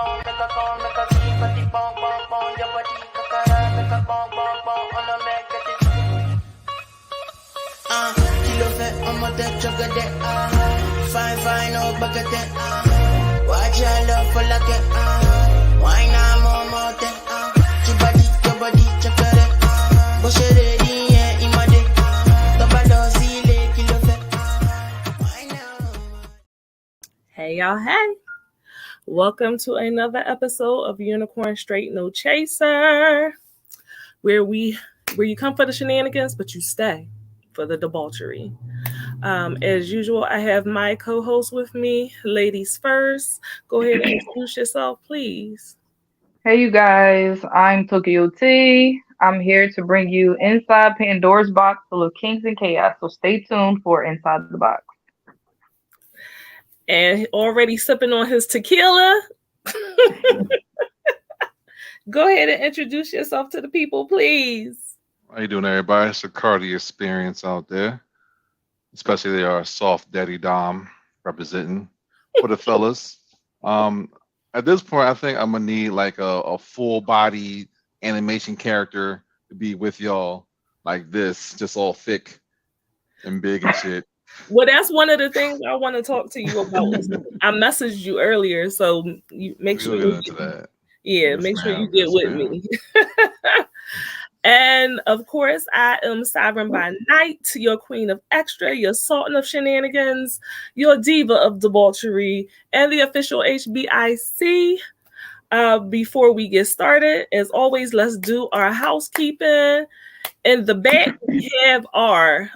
Kilo fait on monte chocolate. Fine, no bucket. Watch your love for like it. Why not more mote? Your body, chocolate. Bush it ready, yeah, in my day. Double zile, kilo fait. Why now? Hey y'all, hey. Welcome to another episode of Unicorn Straight No Chaser, where you come for the shenanigans, but you stay for the debauchery. As usual, I have my co-host with me. Ladies first. Go ahead and introduce yourself, please. Hey, you guys. I'm Tokyo T. I'm here to bring you inside Pandora's box full of kinks and chaos. So stay tuned for Inside the Box. And already sipping on his tequila. Go ahead and introduce yourself to the people, please. How you doing, everybody? It's a Cardi experience out there, especially our soft daddy dom representing for the fellas. At this point, I think I'm gonna need like a full body animation character to be with y'all like this, just all thick and big and shit. Well, that's one of the things I want to talk to you about. I messaged you earlier, so you make sure you get that. Yeah, yes, make sure you get with me. And of course, I am Siren by night, your queen of extra, your sultan of shenanigans, your diva of debauchery, and the official HBIC. Before we get started, as always, let's do our housekeeping. In the back, we have our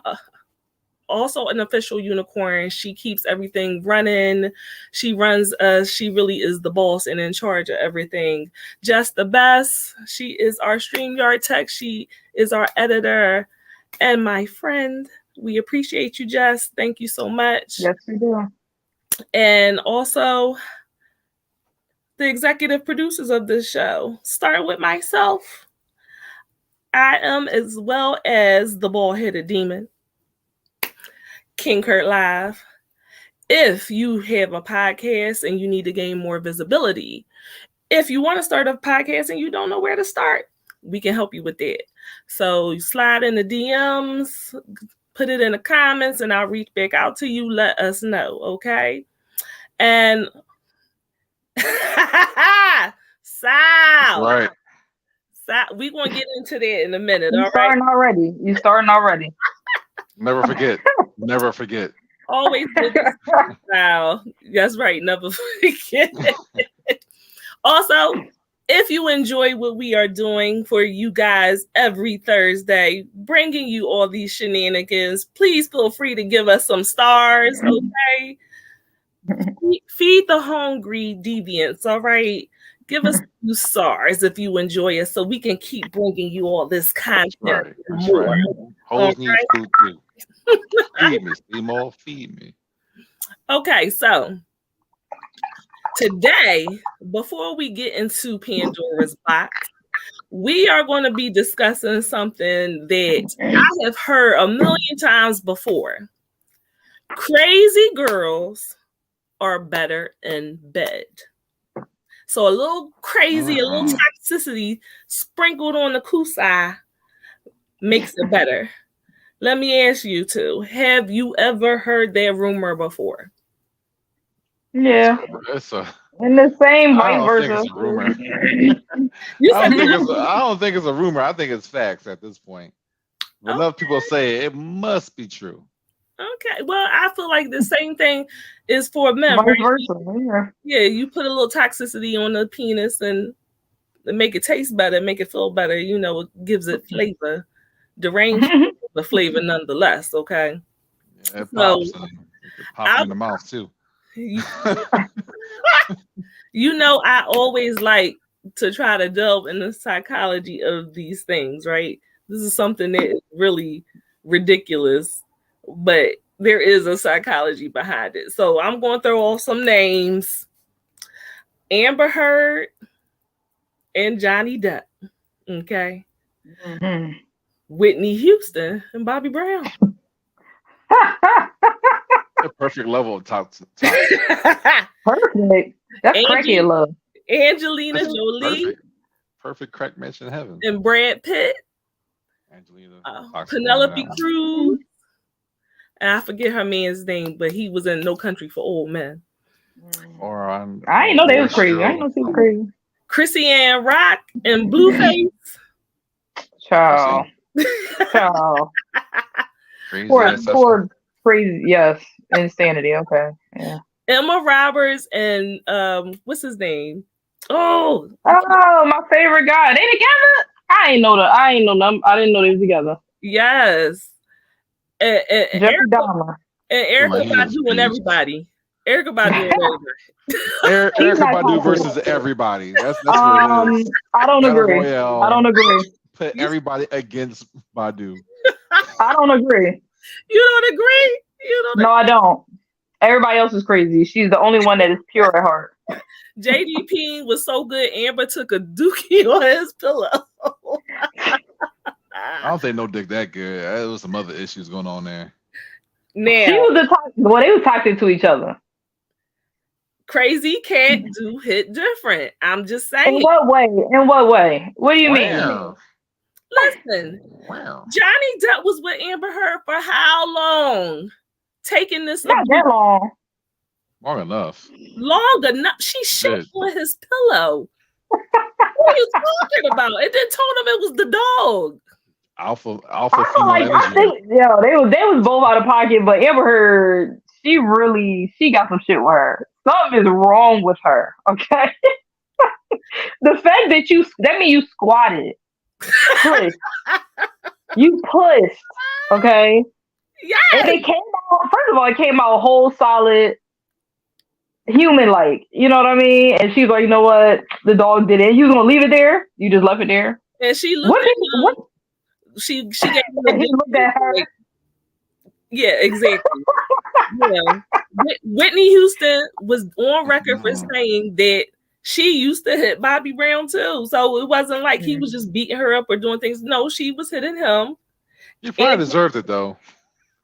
also an official unicorn. She keeps everything running. She runs us. She really is the boss and in charge of everything. Just the best. She is our StreamYard tech. She is our editor and my friend. We appreciate you, Jess. Thank you so much. Yes, we do. And also the executive producers of this show. Starting with myself. I am, as well as the bald-headed demon, King Kurt Live. If you have a podcast and you need to gain more visibility, if you want to start a podcast and you don't know where to start, we can help you with that. So you slide in the DMs, put it in the comments, and I'll reach back out to you. Let us know, okay? And Sal, right? Sal, we're gonna get into that in a minute. You starting already? Never forget. Never forget. Always good. Wow. That's right. Never forget. Also, if you enjoy what we are doing for you guys every Thursday, bringing you all these shenanigans, please feel free to give us some stars, okay? Feed the hungry deviants, all right? Give us 2 stars if you enjoy us so we can keep bringing you all this content. Right. And more. Right. Hoes need food too. Feed me, Seymour, feed me. Okay, so today, before we get into Pandora's box, we are going to be discussing something that I have heard a million times before. Crazy girls are better in bed. So a little crazy, a little toxicity sprinkled on the kusai makes it better. Let me ask you two, have you ever heard that rumor before? Yeah. It's a, in the same vice I versa. don't think it's a rumor. I don't think it's a rumor. I think it's facts at this point. Okay. Enough people say it must be true. Okay. Well, I feel like the same thing is for men. Vice right? versa. Yeah, you put a little toxicity on the penis and make it taste better, make it feel better. You know, it gives it flavor. Deranged the flavor nonetheless, okay? Yeah, it pops. So, it pops in the mouth too. You know, I always like to try to delve in the psychology of these things, right? This is something that is really ridiculous, but there is a psychology behind it. So I'm going to throw off some names. Amber Heard and Johnny Depp, okay? Mm-hmm. Whitney Houston and Bobby Brown. The perfect level of toxic. Perfect. That's crackhead love. Angelina Jolie, perfect crack match in heaven. and Brad Pitt, Angelina, Penelope Cruz, and I forget her man's name, but he was in No Country for Old Men. Or on, I didn't know they was crazy. I didn't know she was crazy. Chrissy Ann Rock and Blueface. Child. Child. Poor crazy. Yes. Insanity. Okay. Yeah. Emma Roberts and what's his name? Oh, my favorite guy. They together? I ain't know that. I didn't know they was together. yes. And Jeffrey Dahmer. And Erykah Badu and everybody. Erykah Badu and everybody. Erykah Badu versus everybody. That's what it is. I don't agree. I don't agree. Put everybody against Badu. I don't agree. You don't agree? No, I don't. Everybody else is crazy. She's the only one that is pure at heart. JDP was so good. Amber took a dookie on his pillow. I don't think no dick that good. There was some other issues going on there. Now, she was they was toxic to each other. Crazy Cat do hit different. I'm just saying. In what way? What do you mean? Listen, Johnny Depp was with Amber Heard for how long? Taking this not that long. Long enough. Long enough. She shit on his pillow. What are you talking about? And then told him it was the dog. Alpha female energy. I think, they was both out of pocket, but Amber Heard, she got some shit with her. Something is wrong with her. Okay. The fact that means you squatted. Pushed. You pushed. Okay. Yeah. And it came out, first of all, it came out whole solid human like. You know what I mean? And she's like, you know what? The dog did it. You was gonna leave it there? You just left it there? And she looked at him. What? She gave him he looked at her. Yeah, exactly. Yeah. Whitney Houston was on record for saying that she used to hit Bobby Brown too. So it wasn't like he was just beating her up or doing things. No, she was hitting him. You probably deserved it though.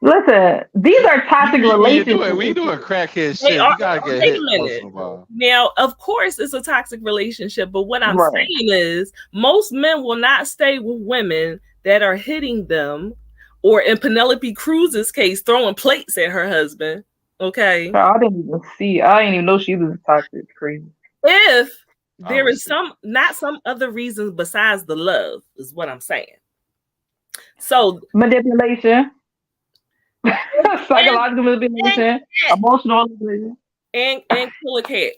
Listen, these are toxic relationships. We doing crackhead shit. You gotta get hit once in a while. Now, of course, it's a toxic relationship, but what I'm saying is most men will not stay with women that are hitting them, or in Penelope Cruz's case, throwing plates at her husband. Okay. I didn't even know she was toxic. Crazy. If there is not some other reasons besides the love, is what I'm saying. So manipulation. Psychological manipulation, emotional manipulation, and kill a cat.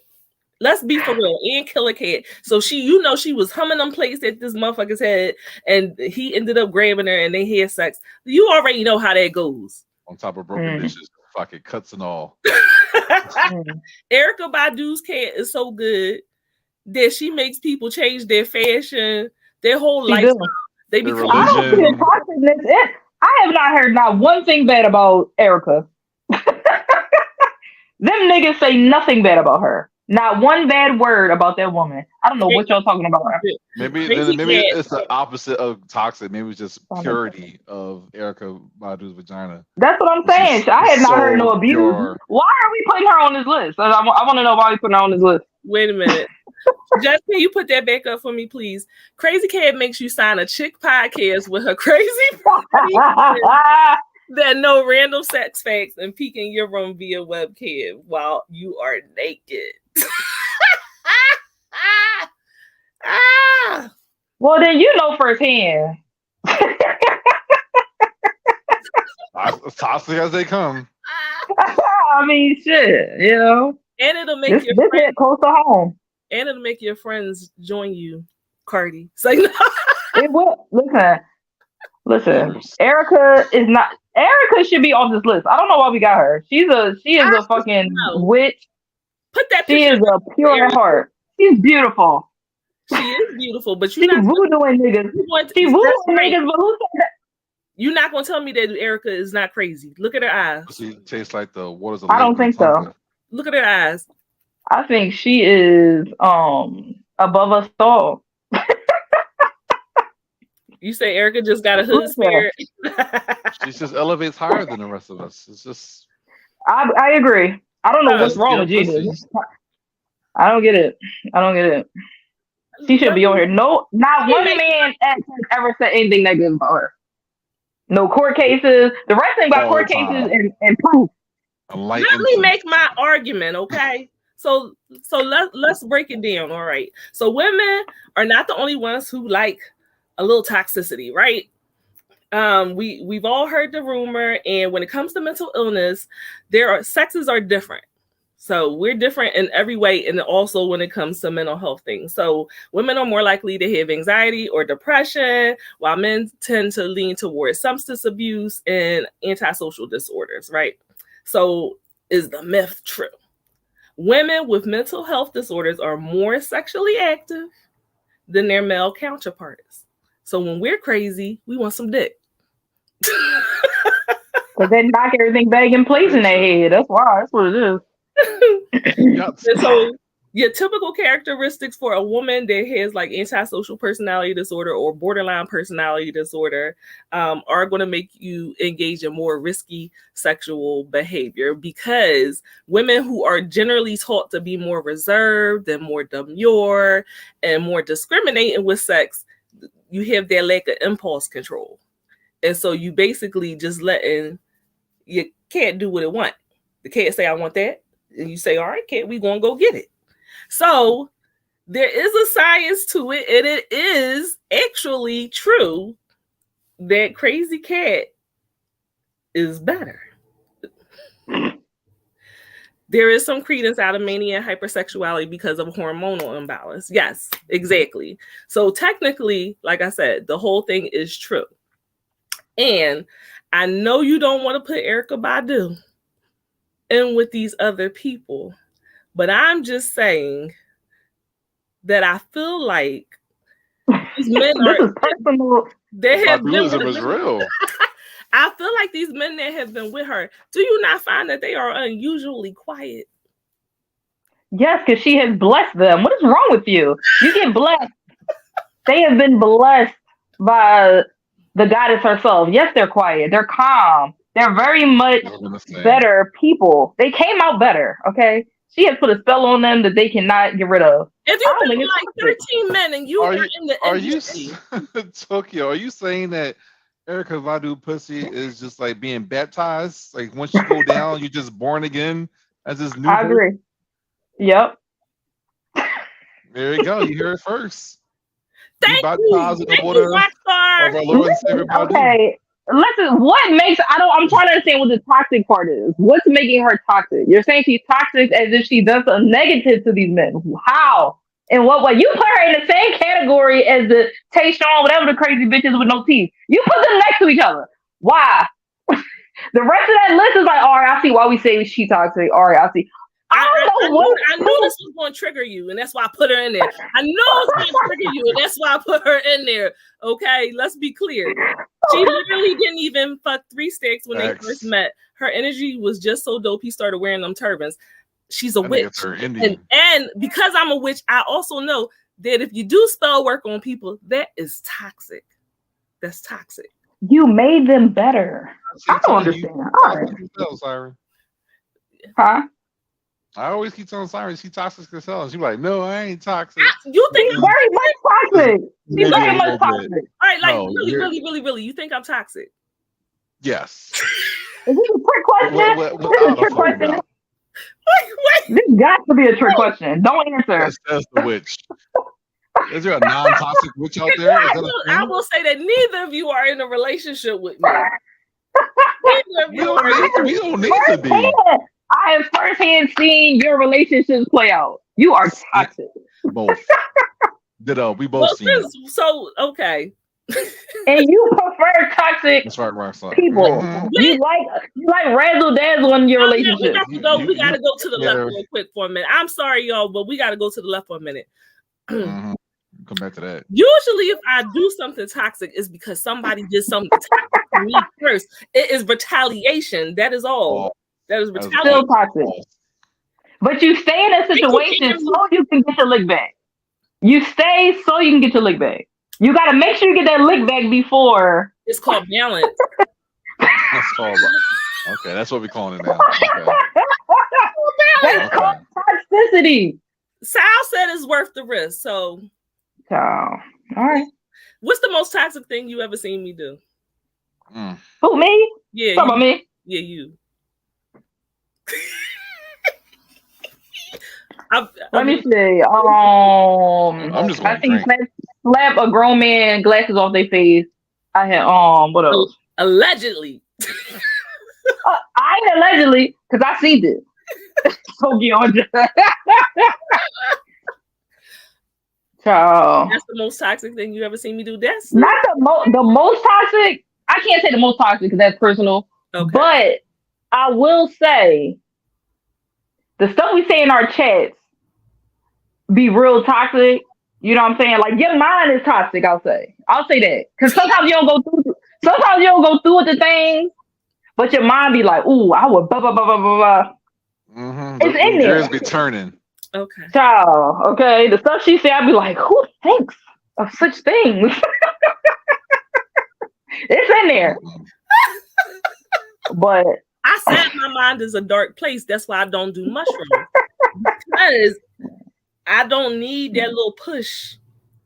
Let's be for real, and kill a cat. So she was humming them plates at this motherfucker's head, and he ended up grabbing her, and they had sex. You already know how that goes. On top of broken dishes, fucking cuts and all. Erykah Badu's cat is so good that she makes people change their fashion, their whole lifestyle. They become. I don't see the toxicness. I have not heard not one thing bad about Erykah. Them niggas say nothing bad about her. Not one bad word about that woman. I don't know what y'all talking about. Maybe it's the opposite of toxic. Maybe it's just purity of Erykah Badu's vagina. That's what I'm saying. I had not heard no abuse. Pure. Why are we putting her on this list? I want to know why we putting her on this list. Wait a minute. Just can you put that back up for me, please? Crazy Cat makes you sign a chick podcast with her crazy that know random sex facts and peek in your room via webcam while you are naked. Well, then you know firsthand. As toxic as they come. I mean, shit, you know. And it'll make your friends close to home. And it'll make your friends join you, Cardi. Say no. It will. Listen. Erykah should be on this list. I don't know why we got her. She is a fucking witch. Put that. She is a pure at heart. She's beautiful. She is beautiful, but she's voodooing niggas. She's voodooing niggas, but who said that? You're not gonna tell me that Erykah is not crazy. Look at her eyes. She tastes like the waters of. I don't think so. Look at her eyes. I think she is above us all. You say Erykah just got a hood spirit. She just elevates higher than the rest of us. It's just. I agree. I don't know what's wrong with Jesus. I don't get it. I don't get it. She should be on here. No, not one man has ever said anything negative about her. No court cases. The rest thing about All court the time. cases and proof. Light Let me incident. make my argument, okay? So let's break it down. All right. So women are not the only ones who like a little toxicity, right? We've all heard the rumor, and when it comes to mental illness, sexes are different. So we're different in every way, and also when it comes to mental health things. So women are more likely to have anxiety or depression, while men tend to lean towards substance abuse and antisocial disorders, right? So is the myth true? Women with mental health disorders are more sexually active than their male counterparts. So when we're crazy, we want some dick. Because they knock everything back in place in their head. That's why. That's what it is. And so your typical characteristics for a woman that has like antisocial personality disorder or borderline personality disorder are going to make you engage in more risky sexual behavior, because women who are generally taught to be more reserved and more demure and more discriminating with sex, you have that lack of impulse control. And so you basically just letting your cat do what it wants. The cat say, I want that. And you say, all right, cat, we going to go get it. So there is a science to it, and it is actually true that crazy cat is better. There is some credence out of mania and hypersexuality because of hormonal imbalance. Yes, exactly. So technically, like I said, the whole thing is true. And I know you don't want to put Erykah Badu in with these other people, but I'm just saying that I feel like these men This is personal. they have been Baduism is real. I feel like these men that have been with her, do you not find that they are unusually quiet? Yes, because she has blessed them. What is wrong with you? You get blessed. They have been blessed by the goddess herself. Yes, they're quiet. They're calm. They're very much better people. They came out better, okay? She has put a spell on them that they cannot get rid of. If you've been like 13 men and you are in the industry. Tokyo, are you saying that Erykah Badu pussy is just like being baptized? Like once you go down, you're just born again as this new I agree. Yep. There you go. You hear it first. Thank you. Thank you, Rockstar. Okay. Listen, what makes I'm trying to understand what the toxic part is. What's making her toxic? You're saying she's toxic as if she does something negative to these men. How? In what way? You put her in the same category as the Tayshawn, whatever the crazy bitches with no teeth. You put them next to each other. Why? The rest of that list is like, all right, I see why we say she toxic. All right, I see. I knew this was going to trigger you, and that's why I put her in there. I know it's going to trigger you, and that's why I put her in there. Okay, let's be clear. She literally didn't even fuck 3 Stacks when they first met. Her energy was just so dope. He started wearing them turbans. She's a witch, and because I'm a witch, I also know that if you do spell work on people, that is toxic. That's toxic. You made them better. I don't understand. All right. Siren. Huh? I always keep telling Siren she's toxic as hell. She's like, no, I ain't toxic. You think she's very much toxic? She's very much toxic. All right, like really, you think I'm toxic? Yes. Is this a trick question? This is a trick question. Wait. This got to be a trick question. Don't answer. That's the witch. Is there a non-toxic witch out there? I will say that neither of you are in a relationship with me. We don't need to be. I have firsthand seen your relationships play out. You are toxic. Both. Ditto. We both seen it. So, okay. And you prefer toxic people. Mm-hmm. You like razzle dazzle in your relationship. We gotta go to the left real quick for a minute. I'm sorry, y'all, but we gotta go to the left for a minute. Mm-hmm. Come back to that. Usually, if I do something toxic, it's because somebody did something toxic to me first. It is retaliation. That is all. That is retaliation. Still toxic. But you stay in a situation so you can get your lick back. You stay so you can get your lick back. You got to make sure you get that lick back before. It's called balance. That's called. Okay, that's what we're calling it now. Okay. That's called toxicity. Sal said it's worth the risk. So, all right. What's the most toxic thing you ever seen me do? Who, me? Yeah, Talk about me. Yeah, you. Let me see. I'm just I going to think drink. slap a grown man glasses off their face. I had what else? Allegedly. I ain't allegedly because I seen this. So get on. So That's the most toxic thing you ever seen me do. That's not the most toxic. I can't say the most toxic because that's personal. okay. But I will say the stuff we say in our chats be real toxic. You know what I'm saying? Like your mind is toxic. I'll say that because sometimes you don't go through. Sometimes you don't go through with the things, but your mind be like, "Ooh, I would blah blah blah blah blah blah." It's in there. Gears be turning. Okay. Child, okay. The stuff she said, I'd be like, who thinks of such things? It's in there. But I said my mind is a dark place. That's why I don't do mushrooms. Because I don't need that little push.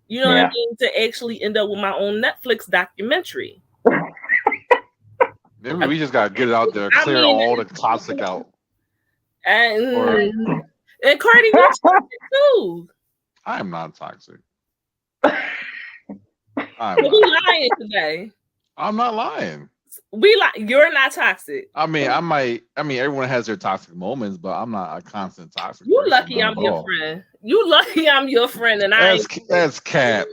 You know what I mean? To actually end up with my own Netflix documentary. Maybe we just gotta get it out there, clear all the toxic out. And Cardi, you're toxic too. I am not toxic. We lying today. I'm not lying. You're not toxic. I mean, everyone has their toxic moments, but I'm not a constant toxic. You lucky I'm your friend. You lucky I'm your friend, and that's cap.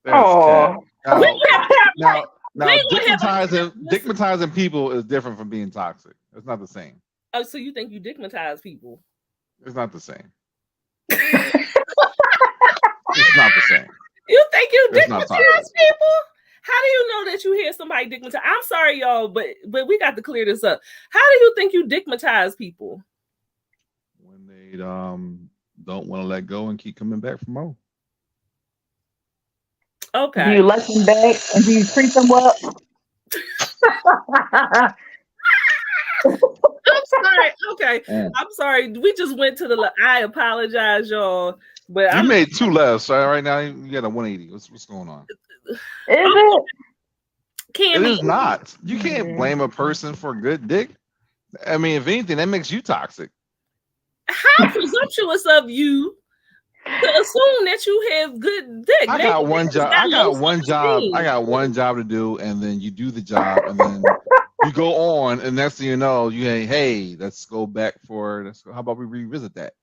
Oh, now digmatizing people is different from being toxic. It's not the same. Oh, so you think you digmatize people? It's not the same. It's not the same. You think you digmatize people? How do you know that you hear somebody digmatize? I'm sorry, y'all, but we got to clear this up. How do you think you digmatize people? When they don't want to let go and keep coming back for more. Okay. Do you let them back and do you treat them well? I'm sorry. Okay. I'm sorry. We just went to I apologize, y'all. But you made 2 less. Right now you got a 180. What's going on? Is it? It is not. You can't blame a person for good dick. I mean, if anything, that makes you toxic. How presumptuous of you to assume that you have good dick. I got one job. I got one job to do, and then you do the job, and then you go on, and next thing you know, hey, let's go back how about we revisit that?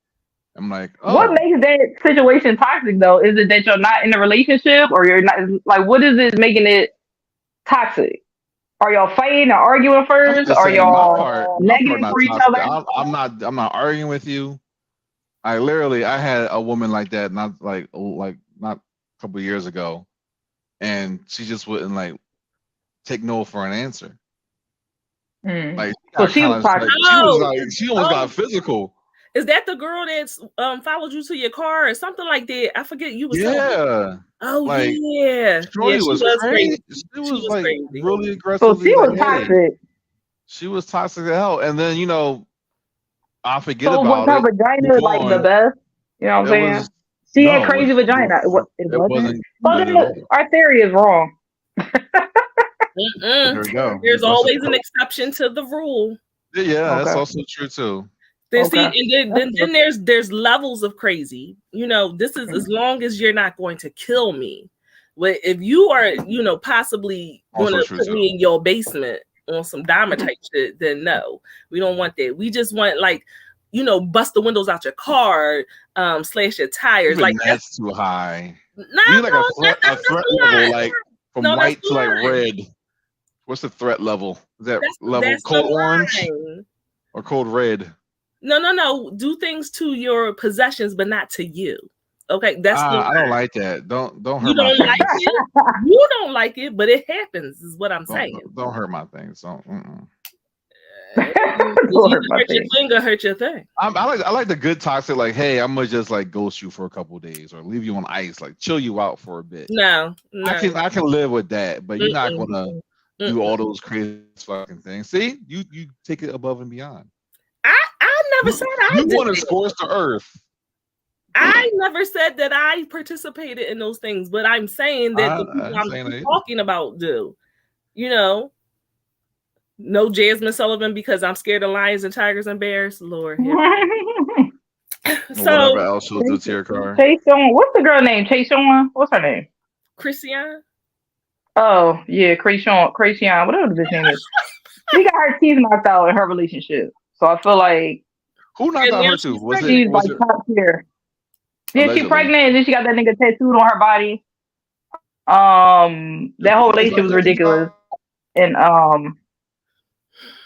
I'm like, oh. What makes that situation toxic though? Is it that you're not in a relationship, or you're not? Like, what is it making it toxic? Are y'all fighting or arguing first? Are y'all negative for each other? I'm not arguing with you. I had a woman like that, not a couple of years ago, and she just wouldn't take no for an answer. So she was toxic. She almost got physical. Is that the girl that followed you to your car or something like that? I forget you was. Yeah. Yeah. She was crazy. She was crazy. Really aggressive. So she was toxic. She was toxic as hell. And then I forget about it. So was her vagina the best? You know what I'm saying? She had crazy vagina. It wasn't. Our theory is wrong. There we go. There's always an exception to the rule. Yeah, that's also true too. See, and then there's levels of crazy. This is as long as you're not going to kill me. But if you are, possibly going to put me in your basement on some Dahmer type shit, then no, we don't want that. We just want bust the windows out your car, slash your tires. Even that's too high. Nah, a threat level, from white to red. What's the threat level? Is that level cold orange or cold red? No. Do things to your possessions, but not to you. Okay, that's. I don't like that. Don't hurt. You don't like it. You don't like it, but it happens. Is what I'm saying. Don't hurt my things. Don't. Hurt your thing or hurt your thing. I like the good toxic. Hey, I'm gonna just ghost you for a couple of days or leave you on ice. Chill you out for a bit. No. I can live with that, but you're not gonna do all those crazy fucking things. See, you take it above and beyond. I'm never said I You did want to it. scorch the earth. I never said that I participated in those things, but I'm saying that the people I'm talking about do. You know, no Jasmine Sullivan because I'm scared of lions and tigers and bears. Lord, so whatever else shows the tier card. Tayshawn, what's the girl name? Tayshawn, what's her name? Christian. Oh yeah, Krayshawn, whatever the bitch name is. She got her teeth knocked out in her relationship, so I feel like who knocked out her tooth? Was she's it? like top tier. Yeah, she's pregnant, and then she got that nigga tattooed on her body. That whole relationship was ridiculous. And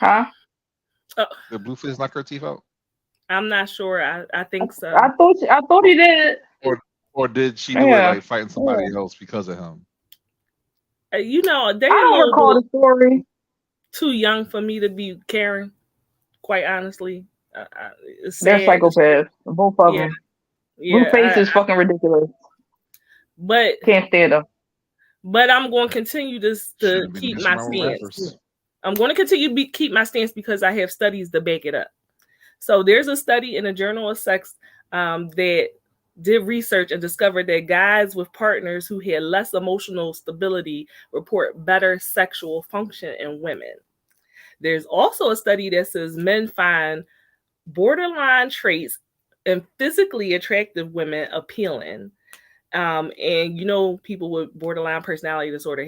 huh? The Blueface knock her teeth out? I'm not sure. I think so. I thought he did. Or did she do it like fighting somebody else because of him? You know, I don't recall the story. Too young for me to be caring. Quite honestly, they're psychopaths. Both of them. Blueface is fucking ridiculous. But can't stand him. But I'm going to continue this to keep my stance. I'm going to continue to keep my stance because I have studies to back it up. So there's a study in the Journal of Sex that did research and discovered that guys with partners who had less emotional stability report better sexual function in women. There's also a study that says men find borderline traits in physically attractive women appealing. And you know, people with borderline personality disorder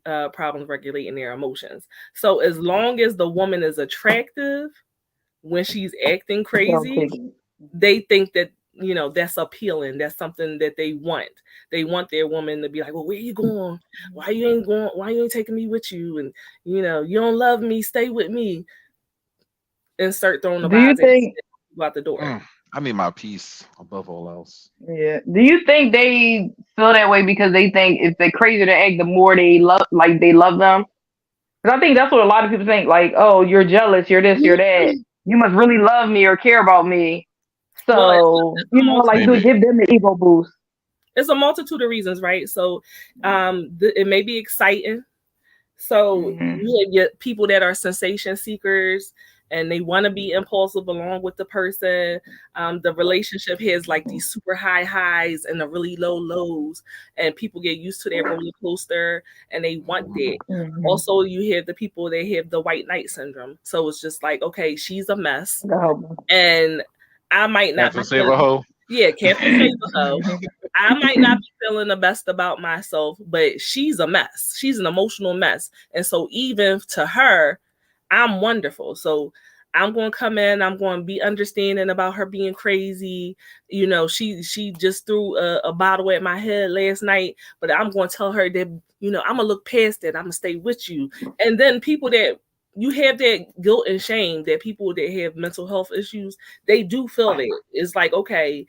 have problems regulating their emotions. So as long as the woman is attractive when she's acting crazy, they think that, you know, that's appealing. That's something that they want. They want their woman to be like, well, where you going? Why you ain't taking me with you? And, you know, you don't love me, stay with me. And start throwing the bodies out the door. I need my peace above all else. Yeah. Do you think they feel that way because they think if they're crazy to act, the more they love them? Because I think that's what a lot of people think. Like, oh, you're jealous, you're this, you're that. You must really love me or care about me. So, you know, like give them the ego boost. It's a multitude of reasons, right? So it may be exciting. So you have people that are sensation seekers and they want to be impulsive along with the person. The relationship has like these super high highs and the really low lows, and people get used to that roller coaster and they want that. Also, you have the people that have the white knight syndrome. So it's just like, okay, she's a mess. And I might not be save a hoe. Yeah, Captain Save a Hoe. I might not be feeling the best about myself, but she's a mess. She's an emotional mess. And so even to her, I'm wonderful. So I'm going to come in. I'm going to be understanding about her being crazy. You know, she just threw a bottle at my head last night, but I'm going to tell her that, you know, I'm going to look past it. I'm going to stay with you. And then people that you have that guilt and shame that people that have mental health issues, they do feel that. It's like, okay,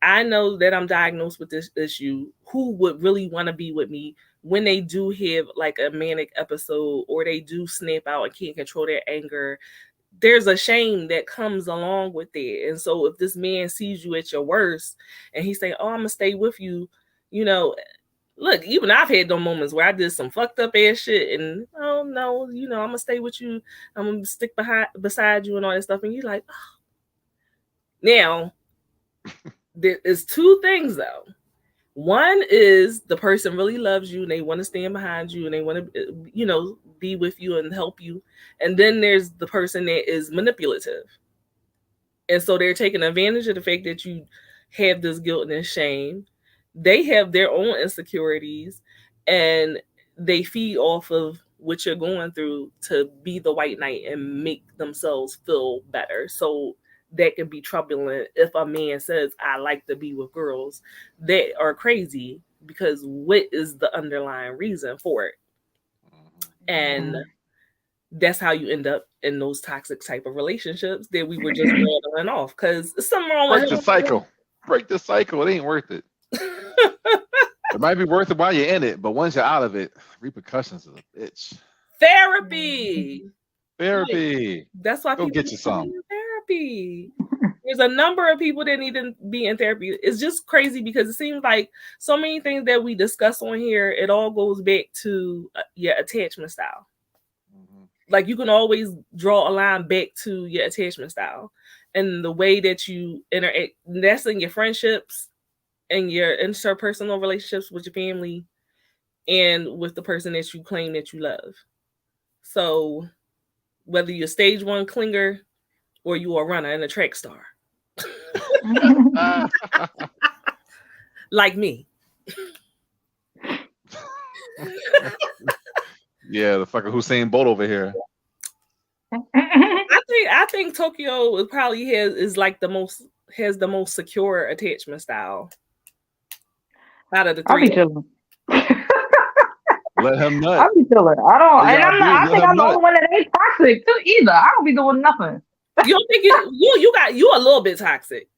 I know that I'm diagnosed with this issue. Who would really want to be with me when they do have like a manic episode or they do snap out and can't control their anger? There's a shame that comes along with it. And so if this man sees you at your worst and he's saying, oh, I'm gonna stay with you, you know, look, even I've had those moments where I did some fucked up ass shit and, oh no, you know, I'm gonna stay with you. I'm gonna stick beside you and all that stuff. And you're like, oh. Now, there is two things though. One is the person really loves you and they want to stand behind you and they want to, you know, be with you and help you. And then there's the person that is manipulative. And so they're taking advantage of the fact that you have this guilt and shame. They have their own insecurities and they feed off of what you're going through to be the white knight and make themselves feel better. So that can be troubling if a man says, I like to be with girls that are crazy, because what is the underlying reason for it? And that's how you end up in those toxic type of relationships that we were just rattling off. Because something wrong with the cycle. Break the cycle. It ain't worth it. It might be worth it while you're in it, but once you're out of it, repercussions is a bitch. Therapy. Like, that's why go get you some therapy. There's a number of people that need to be in therapy. It's just crazy because it seems like so many things that we discuss on here, it all goes back to your attachment style. Like you can always draw a line back to your attachment style. and the way that you interact, that's in your friendships and your interpersonal relationships with your family and with the person that you claim that you love. So whether you're stage 1 clinger or you are a runner and a track star. Like me. Yeah, the fucking Hussein Bolt over here. I think Tokyo is probably has the most secure attachment style out of the I'll be three. chilling. Let him nut. I'll be chilling. I don't, All you and gotta I'm do not. is I think let I'm him the only nut. one that ain't toxic too either. I don't be doing nothing. You don't think you a little bit toxic?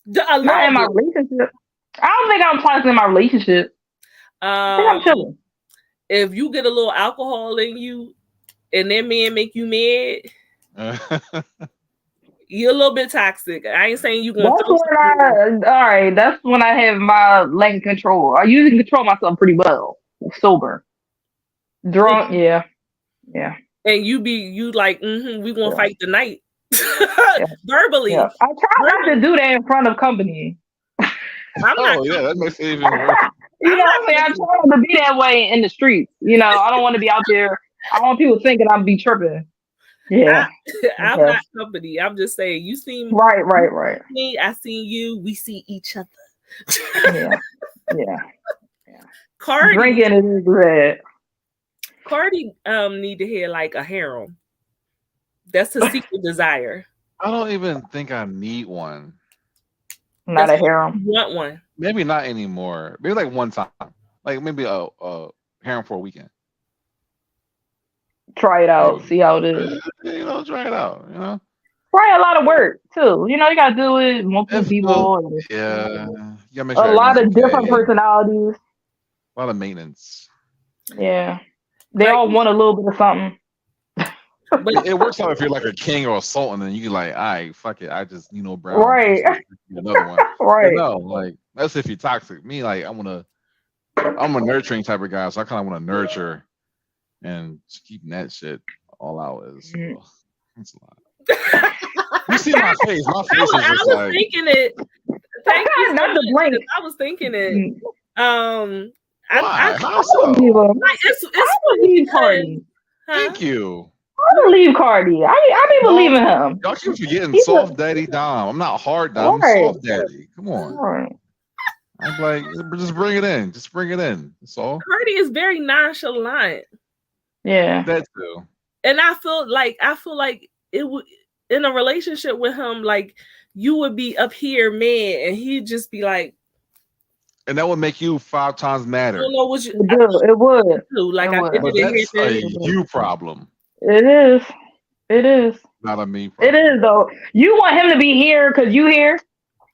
Not in my relationship. I don't think I'm toxic in my relationship. I think I'm chilling. If you get a little alcohol in you and that man make you mad, you're a little bit toxic. I ain't saying you gonna. That's when I have my lack of control. I usually control myself pretty well. Sober, drunk, yeah. And you like, we gonna fight tonight. Verbally. Yeah. I try not to do that in front of company. That makes it even worse. You know what I mean? I try not to be that way in the streets. You know, I don't want to be out there. I want people thinking I'm be tripping. Yeah. I'm not company. I'm just saying you seem right. Me, I see you, we see each other. Yeah. Cardi drinking is red. Cardi need to hear like a harem. That's his secret desire. I don't even think I need one. Not a harem. You want one? Maybe not anymore. Maybe like one time. Like maybe a harem for a weekend. Try it out. See how it is. Try it out. Probably a lot of work too. You gotta do it multiple people. Yeah. You a lot of different personalities. A lot of maintenance. Yeah. They all want a little bit of something. But it works out if you're like a king or a sultan, and you like, all right, fuck it, I just brown. Right. Another one. Right. But no, like that's if you're toxic. Me, like I'm a nurturing type of guy, so I kind of want to nurture, and just keeping that shit all out is it's a lot. You see my face? My face is just I was thinking it. Thank you. Not the blink. I was thinking it. Why? How so? I believe Cardi. Thank you. I believe Cardi. I be believing him. Y'all keep forgetting soft daddy Dom. I'm not hard Dom. I'm soft daddy. Come on. Right. I'm like, just bring it in. Just bring it in. That's all. Cardi is very nonchalant. Yeah. That too. And I feel like it would in a relationship with him, like you would be up here mad, and he'd just be like. And that would make you 5 times madder. I don't know what you. It would. Like it would. But that's a you problem. It is. Not a me problem. It is though. You want him to be here because you here.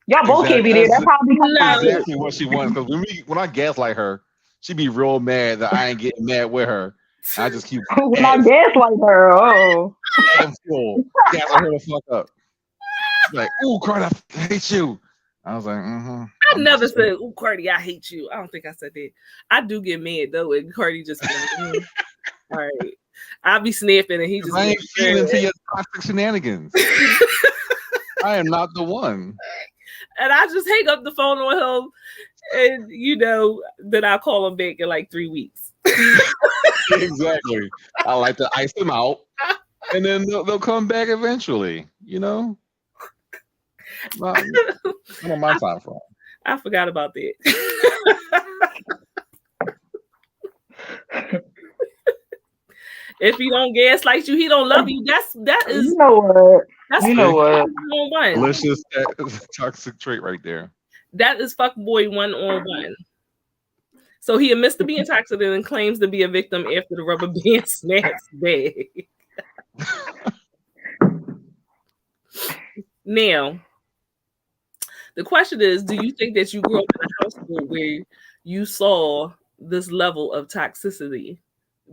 Y'all both can't be there. That's probably exactly what she wants. Because when I gaslight her, she be real mad that I ain't getting mad with her. I just keep when I gaslight her. I'm full. Gaslight her the fuck up. Like, ooh, Cardi, I hate you. I was like, I never said, "Ooh, Cardi, I hate you." I don't think I said that. I do get mad though, and Cardi just like, all right. I'll be sniffing, and he just. I ain't feeding into your toxic shenanigans. I am not the one. And I just hang up the phone on him, and then I'll call him back in like 3 weeks. Exactly. I like to ice them out, and then they'll come back eventually. Not on my time frame. I forgot about that. If he don't gaslight you, he don't love you. That is. You know what? That's what? Delicious toxic trait right there. That is fuckboy 1-on-1. So he admits to being toxic and claims to be a victim after the rubber band snaps back. Now, the question is, do you think that you grew up in a household where you saw this level of toxicity?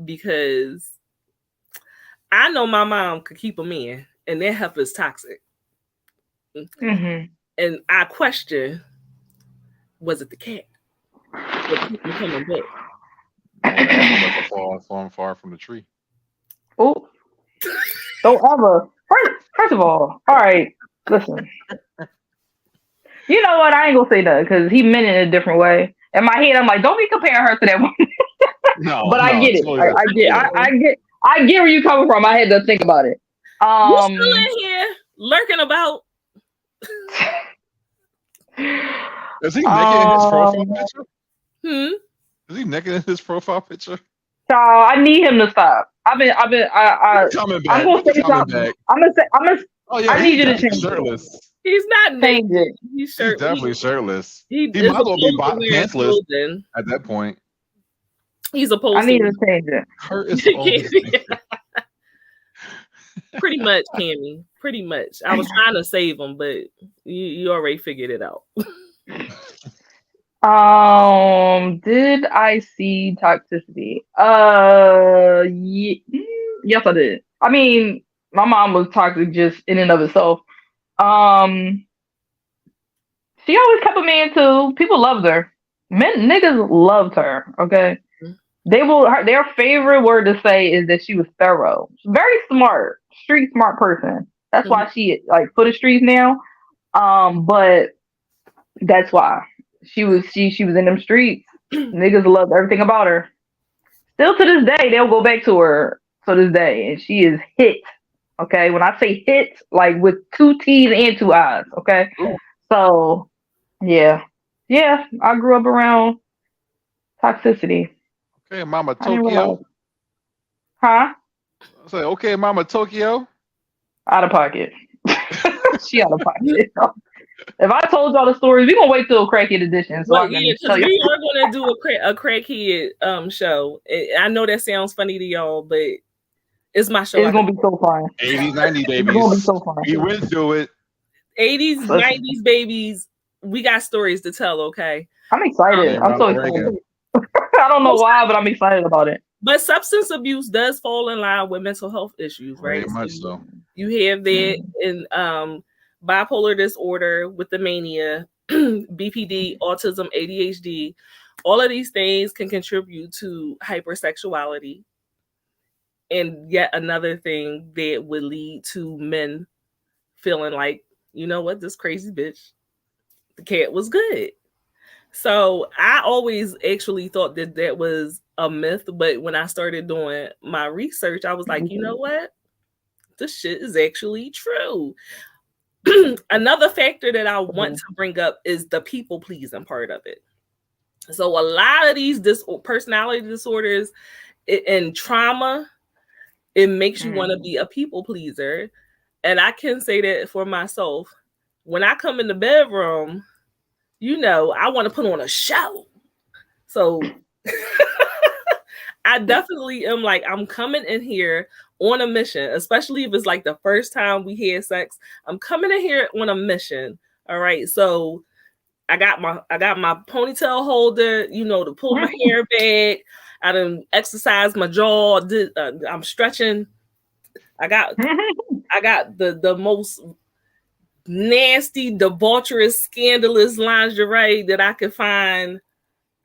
Because I know my mom could keep a man, and that heifer is toxic. Mm-hmm. And I question, was it the cat? That keep me coming back? Falling far from the tree. Oh, don't ever. First of all right, listen. You know what? I ain't gonna say that because he meant it in a different way. In my head, I'm like, don't be comparing her to that woman. No, But I no, get it. totally I different. get. Yeah. I get where you coming from. I had to think about it. You still in here lurking about? Is he naked in his profile Um, picture? Hmm. Is he naked in his profile picture? Child, I need him to stop. He's coming I'm back. gonna Look at say coming something. back. Oh yeah, I need he's you to definitely change it. shirtless. He's not naked. Change it. He's He's shirtless. definitely shirtless. He He is might as well be opposed to wearing pantsless clothing. at that point. He's I opposed need to. to change it. Kurt is always naked. Pretty much, Cammy. Pretty much. I was trying to save him, but you already figured it out. Did I see toxicity? Yes, I did. I mean, my mom was toxic just in and of itself. She always kept a man too. People loved her. Niggas loved her. Okay, their favorite word to say is that she was thorough. She's very smart, street smart person. That's why she like for the streets now. But that's why she was in them streets. Niggas loved everything about her. Still to this day, they'll go back to her to this day, and she is hit. Okay, when I say hit, like with 2 T's and 2 I's. Okay, so yeah, I grew up around toxicity. Okay, Mama I didn't Tokyo. realize. Huh? I say, okay, Mama Tokyo. Out of pocket. She out of pocket. If I told y'all the stories, we gonna wait till Crackhead edition. So Well, I can yeah, tell because you. we are gonna do a crackhead show. I know that sounds funny to y'all, but it's my show. It's gonna be so fun. 80s, 90s babies. It's gonna be so fun. We went through it. 80s, 90s babies. We got stories to tell. Okay. I'm excited. I'm so excited. I don't know why, but I'm excited about it. But substance abuse does fall in line with mental health issues, right? Very much so. You have that in bipolar disorder with the mania, BPD, autism, ADHD. All of these things can contribute to hypersexuality. And yet another thing that would lead to men feeling like, you know what, this crazy bitch, the cat was good. So I always actually thought that was a myth, but when I started doing my research, I was like, you know what? This shit is actually true. Another factor that I want to bring up is the people pleasing part of it. So a lot of these personality disorders and trauma, it makes you want to be a people pleaser. And I can say that for myself. When I come in the bedroom, you know, I want to put on a show. So I definitely am like, I'm coming in here on a mission, especially if it's like the first time we had sex. I'm coming in here on a mission. All right. So I got my ponytail holder, you know, to pull my hair back. I done exercise my jaw. I'm stretching. I got the most nasty, debaucherous, scandalous lingerie that I could find.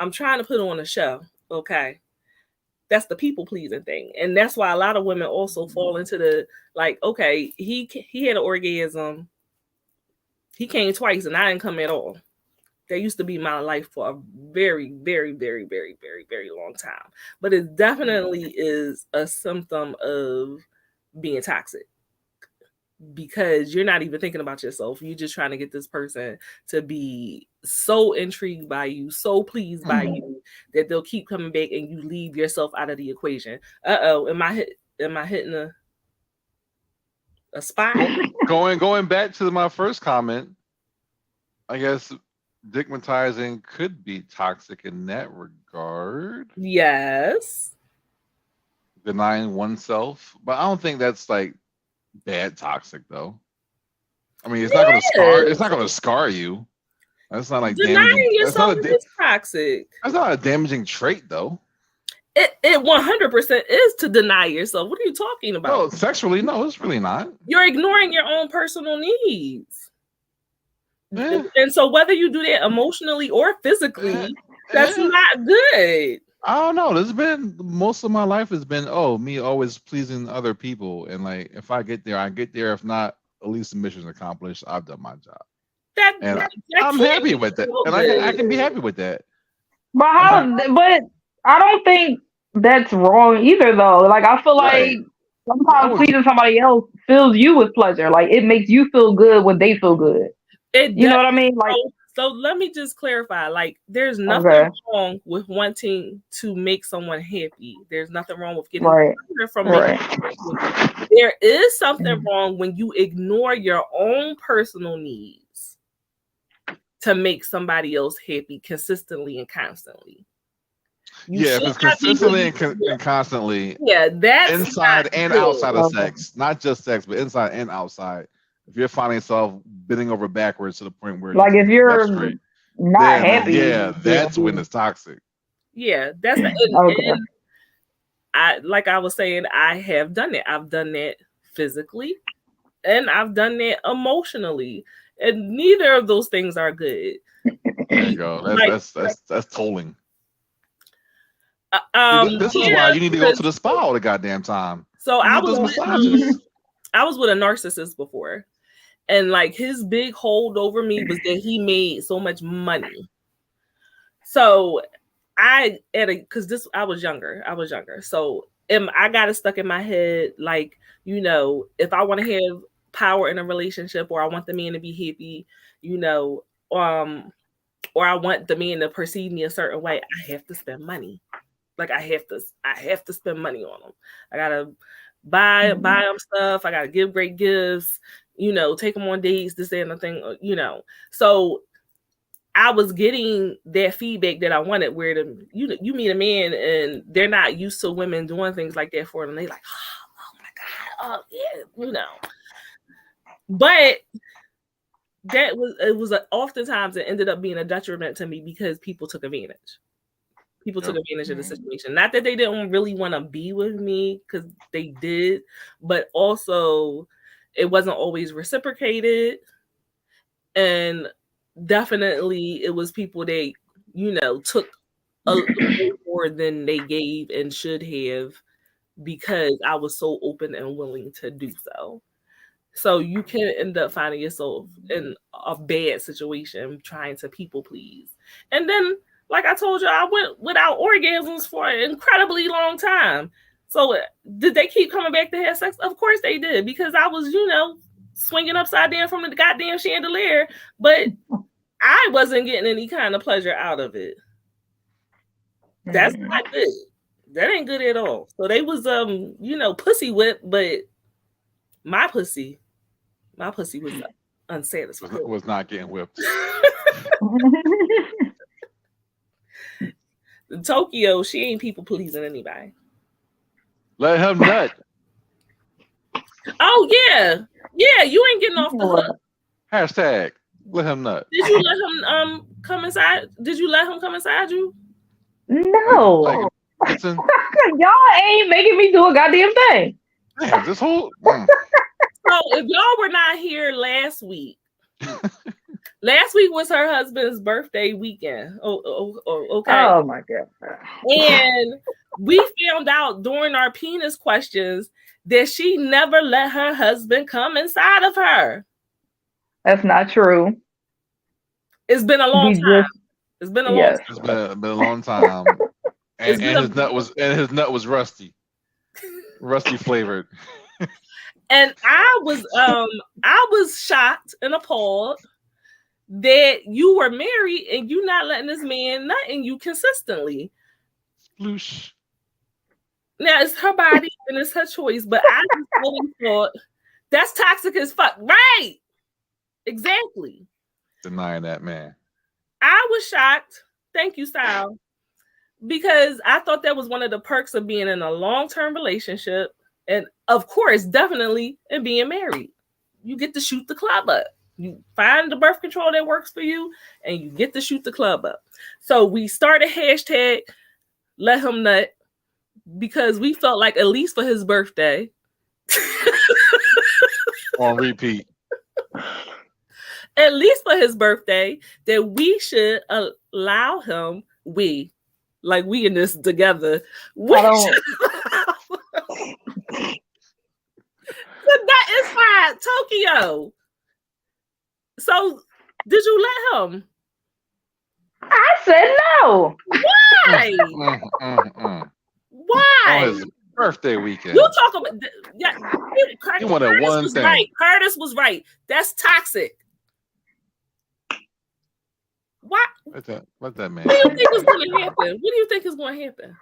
I'm trying to put on a show. Okay. That's the people pleasing thing. And that's why a lot of women also fall into the, like, okay, he had an orgasm. He came twice and I didn't come at all. That used to be my life for a very, very, very, very, very, very long time. But it definitely is a symptom of being toxic, because you're not even thinking about yourself. You're just trying to get this person to be so intrigued by you, so pleased by you, that they'll keep coming back and you leave yourself out of the equation. Am I hitting a spot? Going back to my first comment, I guess stigmatizing could be toxic in that regard. Yes. Denying oneself. But I don't think that's like bad toxic though. I mean, it's not gonna scar you. That's not like denying damaging. yourself is toxic. That's not a damaging trait though. It 100% is to deny yourself. What are you talking about? No, sexually, no, it's really not. You're ignoring your own personal needs. Yeah. And so whether you do that emotionally or physically, that's not good. I don't know. Most of my life has been me always pleasing other people, and like if I get there, I get there. If not, at least the mission's accomplished. I've done my job, That, and that I'm can't happy with that, feel and good. I can be happy with that. But I'm how? But I don't think that's wrong either, though. Like I feel like right. I sometimes was pleasing somebody else fills you with pleasure. Like it makes you feel good when they feel good. It You know does. what I mean? Like So let me just clarify. Like, there's nothing okay, wrong with wanting to make someone happy. There's nothing wrong with getting right, pleasure from making right. someone happy. There is something wrong when you ignore your own personal needs to make somebody else happy consistently and constantly. You yeah, if should it's not be consistently with and constantly yeah, that's inside not and good. outside of Okay. sex, not just sex, but inside and outside. If you're finding yourself bending over backwards to the point where you Like if can't get up you're straight, not then happy, yeah, that's when yeah. it's toxic. Yeah, that's the Okay. and I like I was saying, I have done it. I've done that physically and I've done that emotionally. And neither of those things are good. There you go. Like That's tolling. This is why yeah, you need to go to the spa all the goddamn time. so You need those massages. I was with a narcissist before. And like his big hold over me was that he made so much money. So I was younger. So I got it stuck in my head, like, you know, if I want to have power in a relationship or I want the man to be happy, you know, or I want the man to perceive me a certain way, I have to spend money. Like I have to spend money on him. I gotta buy him stuff. I gotta give great gifts, you know, take him on dates, this and the thing, you know. So I was getting that feedback that I wanted, where you meet a man and they're not used to women doing things like that for them. They like, oh my God, oh yeah, you know. But oftentimes it ended up being a detriment to me because people took advantage. People took advantage of the situation. Not that they didn't really want to be with me, because they did, but also it wasn't always reciprocated. And definitely it was people that, you know, took a little more than they gave and should have, because I was so open and willing to do so. So you can end up finding yourself in a bad situation trying to people please. And then, like I told you, I went without orgasms for an incredibly long time. So did they keep coming back to have sex? Of course they did, because I was, you know, swinging upside down from the goddamn chandelier, but I wasn't getting any kind of pleasure out of it. That's not good. That ain't good at all. So they was you know, pussy whip, but my pussy was unsatisfied. Was not getting whipped. Tokyo, she ain't people pleasing anybody. Let him nut. Oh yeah, you ain't getting off the hook. Hashtag let him nut. Did you let him come inside? Did you let him come inside you? No. Listen, Y'all ain't making me do a goddamn thing. man, this whole So if y'all were not here last week was her husband's birthday weekend. Okay. Oh my God. And we found out during our penis questions that she never let her husband come inside of her. That's not true. It's been a long time. It's been a long time. It's been a long time. And his nut was rusty flavored. And I was shocked and appalled that you were married and you not letting this man nut in you consistently. Sploosh. Now it's her body and it's her choice, but I just always thought that's toxic as fuck. Right. Exactly. Denying that, man. I was shocked. Thank you, Sal. Because I thought that was one of the perks of being in a long-term relationship. And of course, definitely in being married. You get to shoot the club up. You find the birth control that works for you and you get to shoot the club up. So we started hashtag let him nut because we felt like at least for his birthday. On repeat. At least for his birthday, that we should allow him, we in this together. That is tried Tokyo. So did you let him? I said no. Why? Why? On his birthday weekend. You talk about He wanted Curtis one was thing. right. Curtis was right. That's toxic. What? Let that man. What do you think is going to happen? What do you think is going to happen?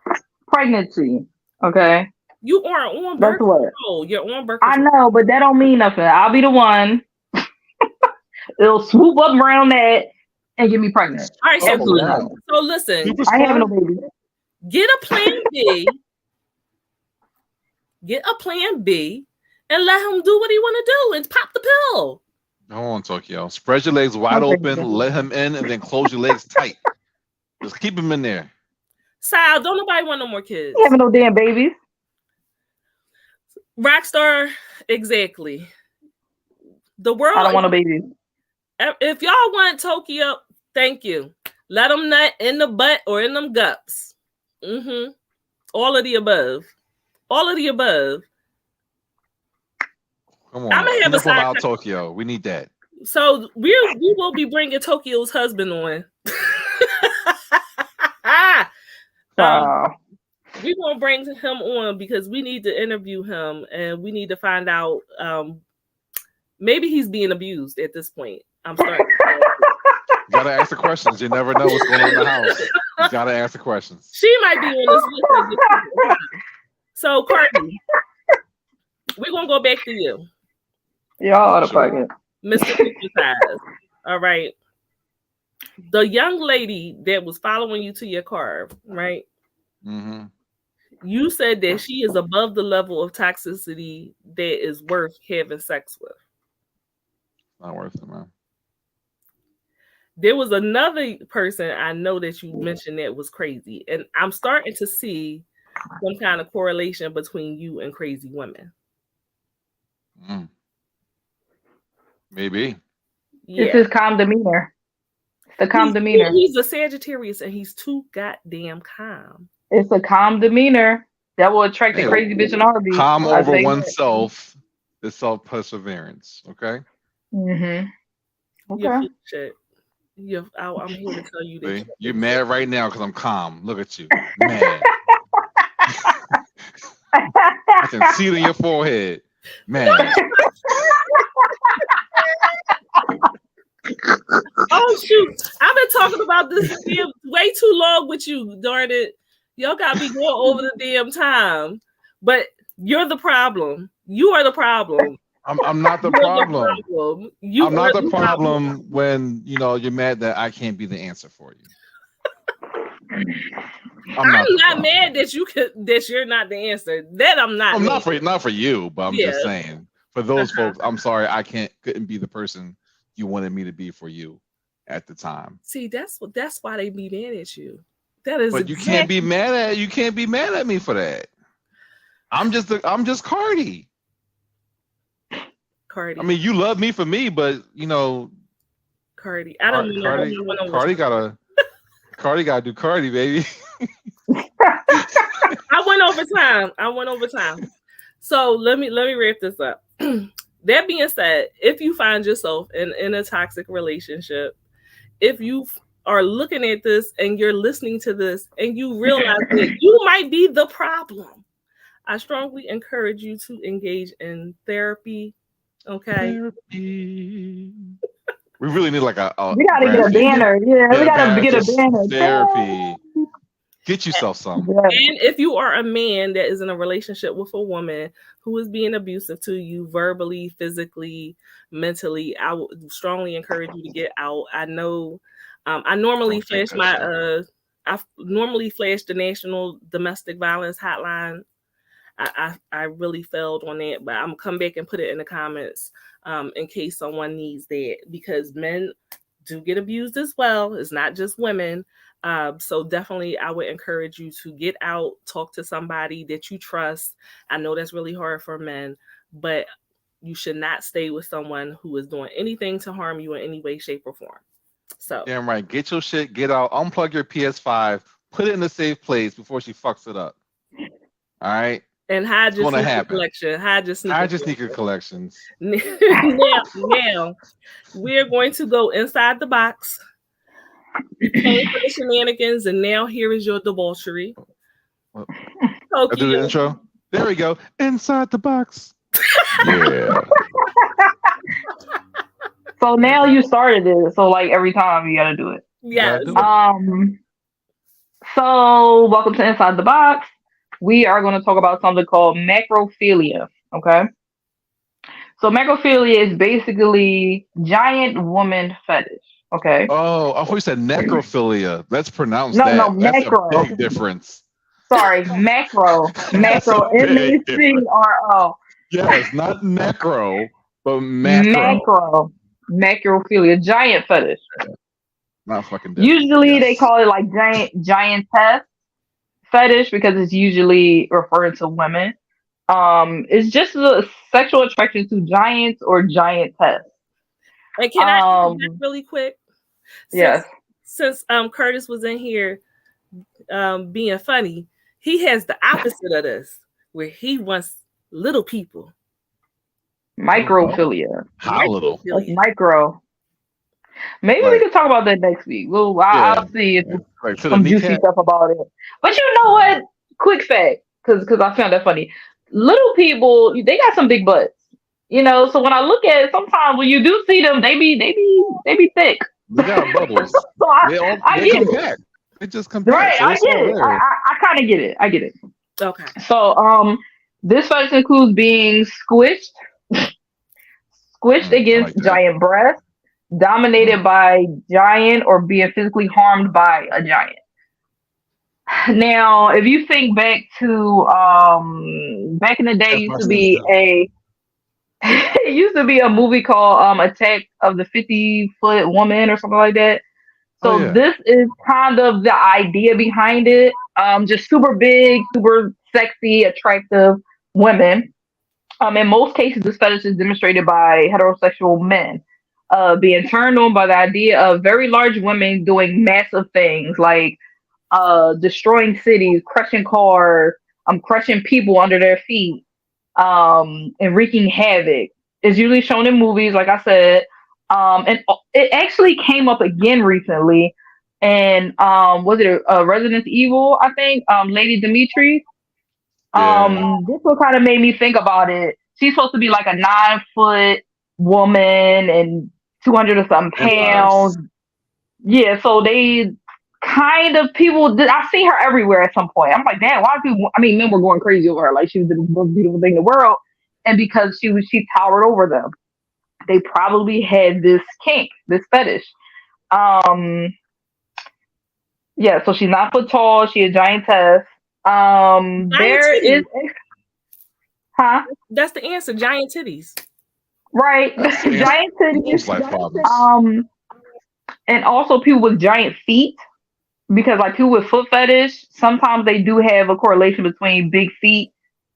Pregnancy. Okay. You are on That's birth what. control. You're on birth I control. know, but that don't mean nothing. I'll be the one. It'll swoop up around that and get me pregnant. All right, so, Absolutely not. so listen. Super I ain't having no squad? baby. Get a plan B. Get a plan B and let him do what he want to do and pop the pill. Hold on, Tokyo. Spread your legs wide open, let him in, and then close your legs tight. Just keep him in there. Sal, don't nobody want no more kids. I ain't having no damn babies. Rockstar, exactly. The world. I don't want no babies. If y'all want Tokyo, thank you. Let them nut in the butt or in them guts. All of the above. All of the above. Come on. I'm gonna have a side about Tokyo. We need that. So we will be bringing Tokyo's husband on. We're gonna bring him on because we need to interview him and we need to find out. Maybe he's being abused at this point. I'm starting. You gotta ask the questions. You never know what's going on in the house. You gotta ask the questions. She might be on this list. So, Courtney, we're gonna go back to you. Y'all out of pocket. Mr. Hypnotized. All right. The young lady that was following you to your car, right? Mm-hmm. You said that she is above the level of toxicity that is worth having sex with. Not worth it, man. There was another person I know that you mentioned that was crazy, and I'm starting to see some kind of correlation between you and crazy women. Maybe. Yeah. It's his calm demeanor. It's the calm demeanor. He's a Sagittarius, and he's too goddamn calm. It's a calm demeanor that will attract the crazy bitch in a heartbeat. Calm over oneself is self-perseverance. Okay. Okay. Shit. I'm here to tell you that you're mad right now because I'm calm. Look at you, mad. I can see it in your forehead, mad. Oh shoot! I've been talking about this way too long with you, darn it. Y'all got me going over the damn time. But you're the problem. You are the problem. I'm not the problem. I'm not the problem when you're mad that I can't be the answer for you. I'm not mad that you're not the answer. That I'm not. Not for you, but I'm just saying for those folks. I'm sorry, I couldn't be the person you wanted me to be for you at the time. See, that's why they be mad at you. That is. But you can't be mad at me for that. I'm just Cardi. Cardi. I mean, you love me for me, but Cardi. I don't know. Cardi gotta do Cardi, baby. I went over time. So let me wrap this up. That being said, if you find yourself in a toxic relationship, if you are looking at this and you're listening to this and you realize that you might be the problem, I strongly encourage you to engage in therapy. Okay. Therapy. We really need like a we gotta get a banner. Yeah, we gotta get a banner. Therapy. Get yourself some. And if you are a man that is in a relationship with a woman who is being abusive to you verbally, physically, mentally, I would strongly encourage you to get out. I know I normally flash the National Domestic Violence Hotline. I really failed on that, but I'm gonna come back and put it in the comments in case someone needs that, because men do get abused as well. It's not just women. So definitely I would encourage you to get out, talk to somebody that you trust. I know that's really hard for men, but you should not stay with someone who is doing anything to harm you in any way, shape, or form. So damn right. Get your shit, get out, unplug your PS5, put it in a safe place before she fucks it up. All right. And hide your gonna sneaker happen. collection. Hide your sneaker. Hide your sneaker collections. Now, we're going to go inside the box. You came for the shenanigans, and now here is your debauchery. I do the intro. There we go. Inside the box. Yeah. So now you started it. So like every time you gotta do it. Yes. So welcome to Inside the Box. We are going to talk about something called macrophilia. Okay. So macrophilia is basically giant woman fetish. Okay. Oh, I thought you said necrophilia. Let's pronounce that. No, That's macro. A big difference. Sorry, macro. M-A-C-R-O. Yes, not necro, but macro. Macrophilia, giant fetish. Not fucking different. Usually they call it like giantess fetish because it's usually referring to women. It's just a sexual attraction to giants or giantess. And can I interject really quick? Since Curtis was in here being funny, he has the opposite of this, where he wants little people. Microphilia. How little? Like micro. Maybe we can talk about that next week. I'll see if some juicy stuff about it. But you know what? Quick fact, because I found that funny. Little people, they got some big butts. You know, so when I look at it, sometimes when you do see them, they be thick. They got bubbles. So I get it. They just compare. Right, so I get it. I kind of get it. I get it. Okay. So this fetish includes being squished against giant breasts, dominated by giant, or being physically harmed by a giant. Now, if you think back to back in the day, it used to be a movie called Attack of the 50-Foot Woman or something like that. So this is kind of the idea behind it. Just super big, super sexy, attractive women. In most cases, this fetish is demonstrated by heterosexual men, being turned on by the idea of very large women doing massive things like destroying cities, crushing cars, crushing people under their feet, and wreaking havoc. It's usually shown in movies, like I said. And it actually came up again recently. And was it Resident Evil, I think? Lady Dimitri. This one kind of made me think about it. She's supposed to be like a 9-foot woman and 200 or something pounds. Yeah, so they kind of I see her everywhere at some point. I'm like, damn, why people? I mean, men were going crazy over her, like she was the most beautiful thing in the world, and because she towered over them, they probably had this kink, this fetish. Yeah, so she's 9 foot tall. She a giantess. There is, That's the answer. Giant titties. Right, giant titties. And also people with giant feet. Because like people with foot fetish, sometimes they do have a correlation between big feet,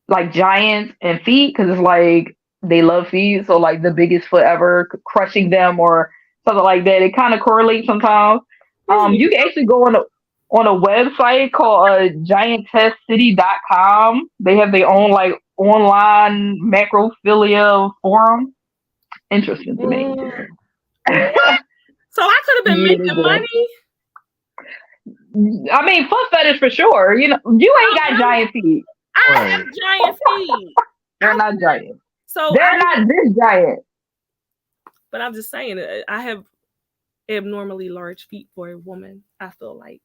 like giants, and feet, because it's like they love feet. So like the biggest foot ever crushing them or something like that. It kind of correlates sometimes. You can actually go on a website called giantesscity.com. They have their own like online macrophilia forum. Interesting to me. So I could have been making money. I mean, foot fetish for sure. You know, you ain't got giant feet. I have giant feet. They're not giant. So they're not this giant. But I'm just saying, I have abnormally large feet for a woman. I feel like,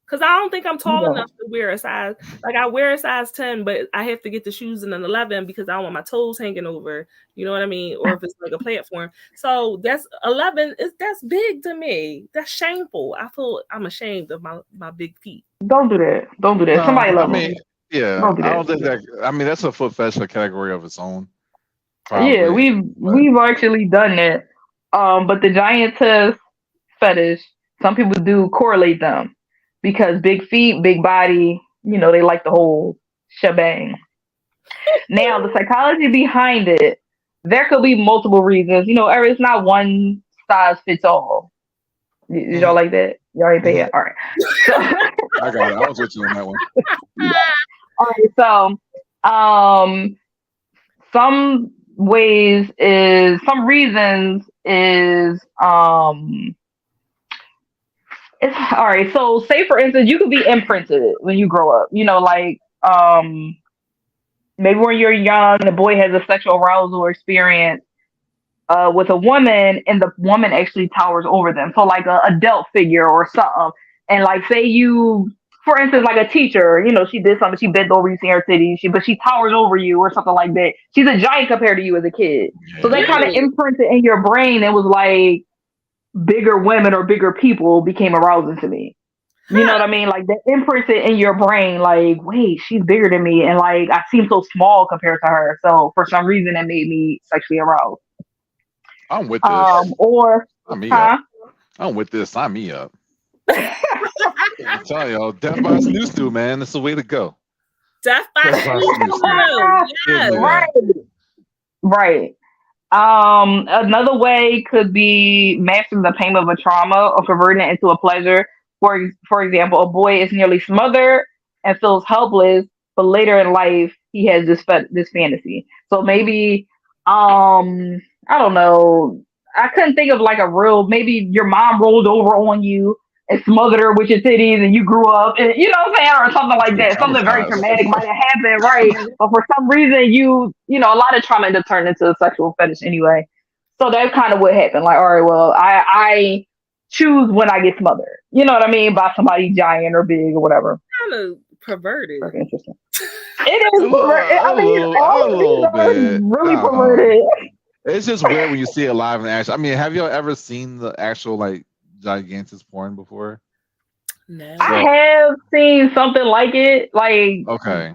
because I don't think I'm tall enough to wear a size. Like I wear a size 10, but I have to get the shoes in an 11 because I don't want my toes hanging over. You know what I mean? Or if it's like a platform. So that's 11. That's big to me. That's shameful. I feel I'm ashamed of my big feet. Don't do that. Don't do that. No, Somebody love me. Yeah, I don't think that. I mean, that's a foot fetish category of its own. Probably. Yeah, we've actually done that. But the giantess fetish, some people do correlate them because big feet, big body, you know, they like the whole shebang. Now, the psychology behind it, there could be multiple reasons. You know, it's not one size fits all. Did y'all like that? Y'all ain't pay it? All right. So, I got it. I was with you on that one. Yeah. All right. So, Some reasons is it's all right. So say for instance, you could be imprinted when you grow up. Like maybe when you're young, the boy has a sexual arousal experience with a woman, and the woman actually towers over them. So like a adult figure or something. And like say you, for instance, like a teacher, she did something, she bent over, you see her titties, but she towers over you or something like that. She's a giant compared to you as a kid. So that kind of Really? imprinted in your brain. It was like bigger women or bigger people became arousing to me. You know what I mean? Like that imprinted in your brain, like, wait, she's bigger than me, and like I seem so small compared to her. So for some reason, it made me sexually aroused. I'm with this. Or Sign me huh? up. I'm with this. Sign me up. I'm telling y'all, Death by Snoo, man. That's the way to go. Death by Death by Snoo. Give Yes. me Right, that. right. Another way could be mastering the pain of a trauma or converting it into a pleasure. For example, a boy is nearly smothered and feels helpless, but later in life he has this fantasy. So maybe, I don't know. I couldn't think of like a real. Maybe your mom rolled over on you and smothered her with your titties, and you grew up, and you know what I'm saying, or something like that. Something very Traumatized. traumatic might have happened, right? But for some reason, a lot of trauma ended up turning into a sexual fetish anyway. So that's kind of what happened. Like, all right, well, I choose when I get smothered. You know what I mean? By somebody giant or big or whatever. Kind of perverted. Very interesting. It is perverted. I mean, A all of these little are bit. really perverted. It's just weird when you see it live in action. I mean, have y'all ever seen the actual like gigantic porn before? No. I So have seen something like it. Like okay,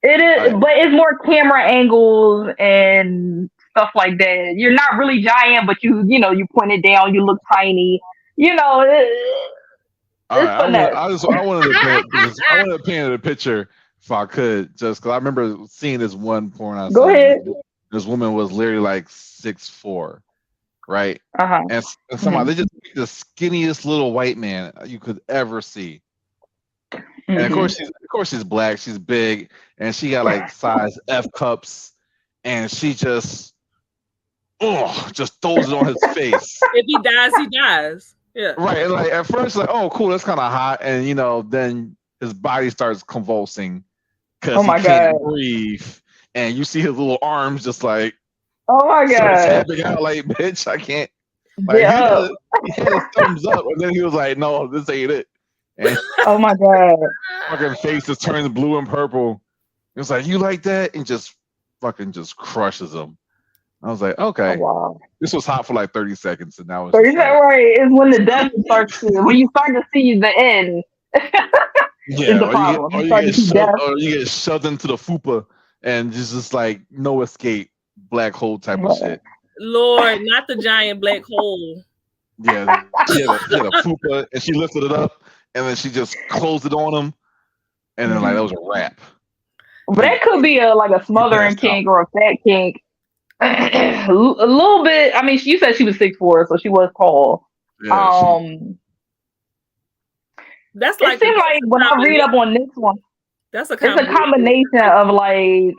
it is, I, but it's more camera angles and stuff like that. You're not really giant, but you point it down. You look tiny. all It's right. finesse. I wanted to I wanted to paint a picture if I could, just because I remember seeing this one porn I Go seen. ahead. This woman was literally like 6'4", right? Uh huh. And somehow they just picked the skinniest little white man you could ever see. And Hmm. of course she's black, she's big, and she got like size F cups, and she just just throws it on his face. If he dies, he dies. Yeah. Right. And like at first, like, oh cool, that's kinda hot. And then his body starts convulsing Oh because he my god. can't breathe. And you see his little arms just like Oh my start god. tapping out like, bitch, I can't. Like Get up. he had his thumbs up, and then he was like, no, this ain't it. And Oh my god. fucking face just turns blue and purple. It was like, you like that? And just fucking just crushes him. I was like, Oh okay. wow. This was hot for like 30 seconds, and now it's So just you said like, right is when the death starts to when you start to see the end is yeah, the problem. You start to see death. or you get shoved into the fupa, and just like no escape, black hole type of shit. Lord, not the giant black hole. Yeah, she had a fupa, and she lifted it up, and then she just closed it on him, and then like that was a wrap. But that could be a like a He smothering passed out. kink or a fat kink. A little bit. I mean, you said she was 6'4", so she was tall. Yeah, That's It like seems like when I read up on this one, that's a it's a combination of like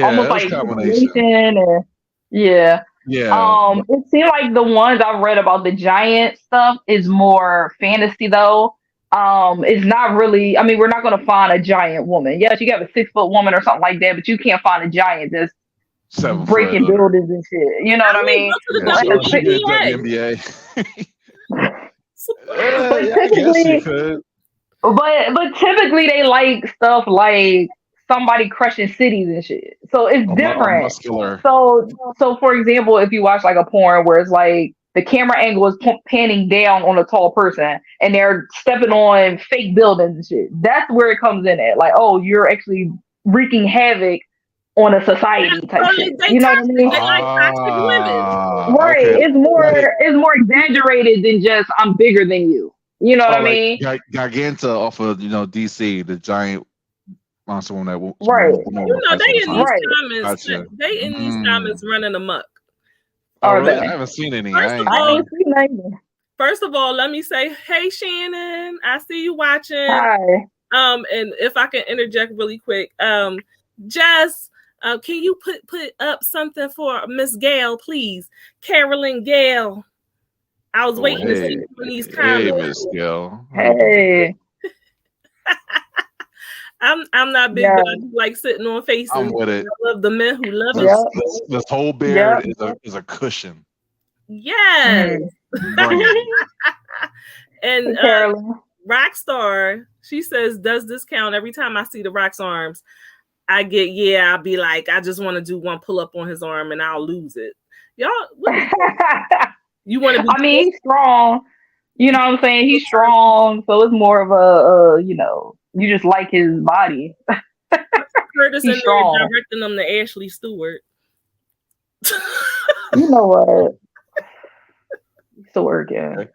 almost it was like a combination. simulation and yeah. Yeah, It seemed like the ones I've read about the giant stuff is more fantasy though. It's not really. I mean, we're not going to find a giant woman. Yes, you got a 6-foot woman or something like that, but you can't find a giant that's 7 foot. breaking buildings and shit. You know what I mean? Go to Yeah, the she did WNBA. WNBA. But Yeah, I guess she typically, could. but typically they like stuff like somebody crushing cities and shit. So it's different. Muscular. So for example, if you watch like a porn where it's like the camera angle is panning down on a tall person and they're stepping on fake buildings and shit, that's where it comes in at. Like, oh, you're actually wreaking havoc on a society type shit. You know what I mean? They like toxic women. Right. Okay. It's more exaggerated than just I'm bigger than you. You know what I Like mean? Garganta off of DC, the giant monster woman that Right. You know, they in these Right. comments. Gotcha. They in these comments running amok. Oh, Are really? they? I haven't seen any. First of I all, ain't seen nothing. First of all, let me say, hey Shannon, I see you watching. Hi. And if I can interject really quick, Jess, can you put up something for Miss Gail, please? Carolyn Gale. I was waiting to see when these Hey, comments. Miss Gill. Hey. I'm not big, but I do like sitting on faces. I'm with it. I love the men who love Yep. it. This whole beard is a cushion. Yes. Bring it. And Carolyn. Rockstar, she says, does this count? Every time I see the Rock's arms, I'll be like, I just want to do one pull up on his arm and I'll lose it. Y'all, you want to be? I mean, he's strong. You know what I'm saying? He's strong, so it's more of a you just like his body. Curtis He's in strong. there directing them to Ashley Stewart. You know what? So irking.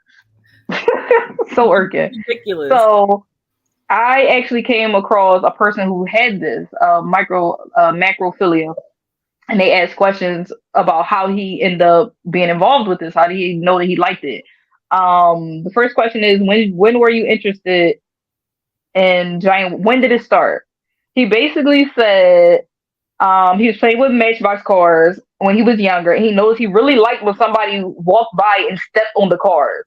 So irking. Ridiculous. So I actually came across a person who had this macrophilia, and they asked questions about how he ended up being involved with this. How did he know that he liked it? The first question is when were you interested in giant? When did it start? He basically said he was playing with Matchbox cars when he was younger. And he knows he really liked when somebody walked by and stepped on the cars.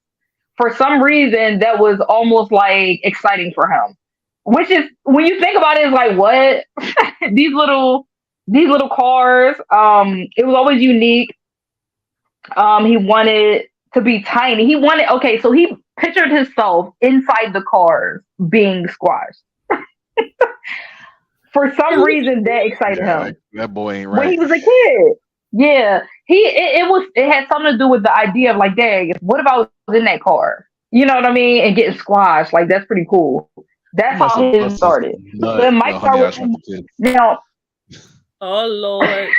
For some reason, that was almost like exciting for him. Which is, when you think about it, it's like, what? these little cars. It was always unique. He wanted to be tiny. So he pictured himself inside the cars being squashed. For some reason, that excited him. That boy ain't right. When he was a kid. Yeah. It had something to do with the idea of like, dang, what if I was in that car? You know what I mean? And getting squashed. Like, that's pretty cool. That's how his started. Then Mike started now. Oh Lord.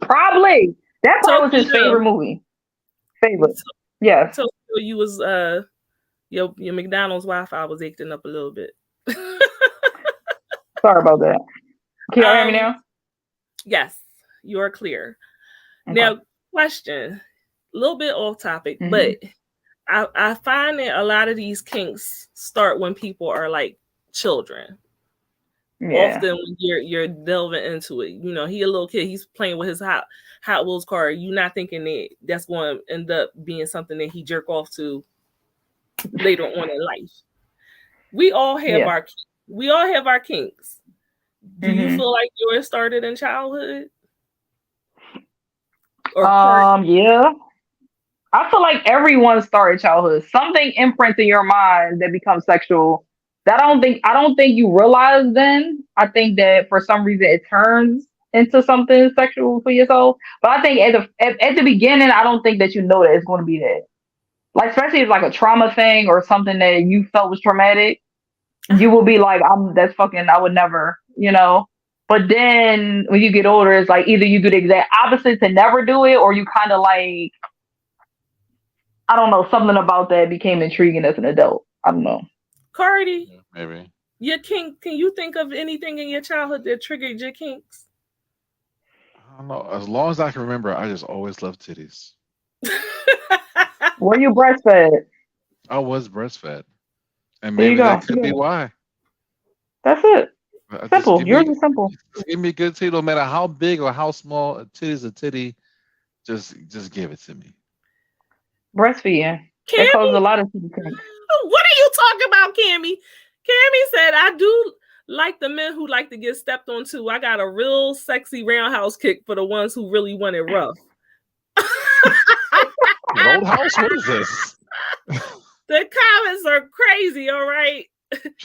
Probably. That probably was his favorite movie. Favorite. Yes. So you was your McDonald's Wi-Fi was acting up a little bit. Sorry about that. Can you hear me now? Yes, you are clear. Okay. Now, question, a little bit off topic, but I find that a lot of these kinks start when people are like children. Yeah. Often when you're delving into it, you know, he a little kid, he's playing with his Hot Wheels car. You're not thinking that that's going to end up being something that he jerk off to later on in life. We all have our kinks. Do you feel like yours started in childhood? Yeah. I feel like everyone started childhood. Something imprints in your mind that becomes sexual. That I don't think you realize then. I think that for some reason it turns into something sexual for yourself. But I think at the beginning, I don't think that you know that it's going to be that. Like, especially if it's like a trauma thing or something that you felt was traumatic, you will be like, I would never, you know. But then when you get older, it's like either you do the exact opposite to never do it, or you kind of like, I don't know, something about that became intriguing as an adult. I don't know. Cardi, maybe. Your kink, can you think of anything in your childhood that triggered your kinks? I don't know. As long as I can remember, I just always loved titties. Were you breastfed? I was breastfed. And maybe that could be why. That's it. Simple. Yours is simple. Give me a good titty, no matter how big or how small a titty's a titty. Just give it to me. Breastfeeding. That causes a lot of titty kinks. What are you talking about, Cammy? Cammy said, I do like the men who like to get stepped on too. I got a real sexy roundhouse kick for the ones who really want it rough. Roadhouse? What is this? The comments are crazy, all right?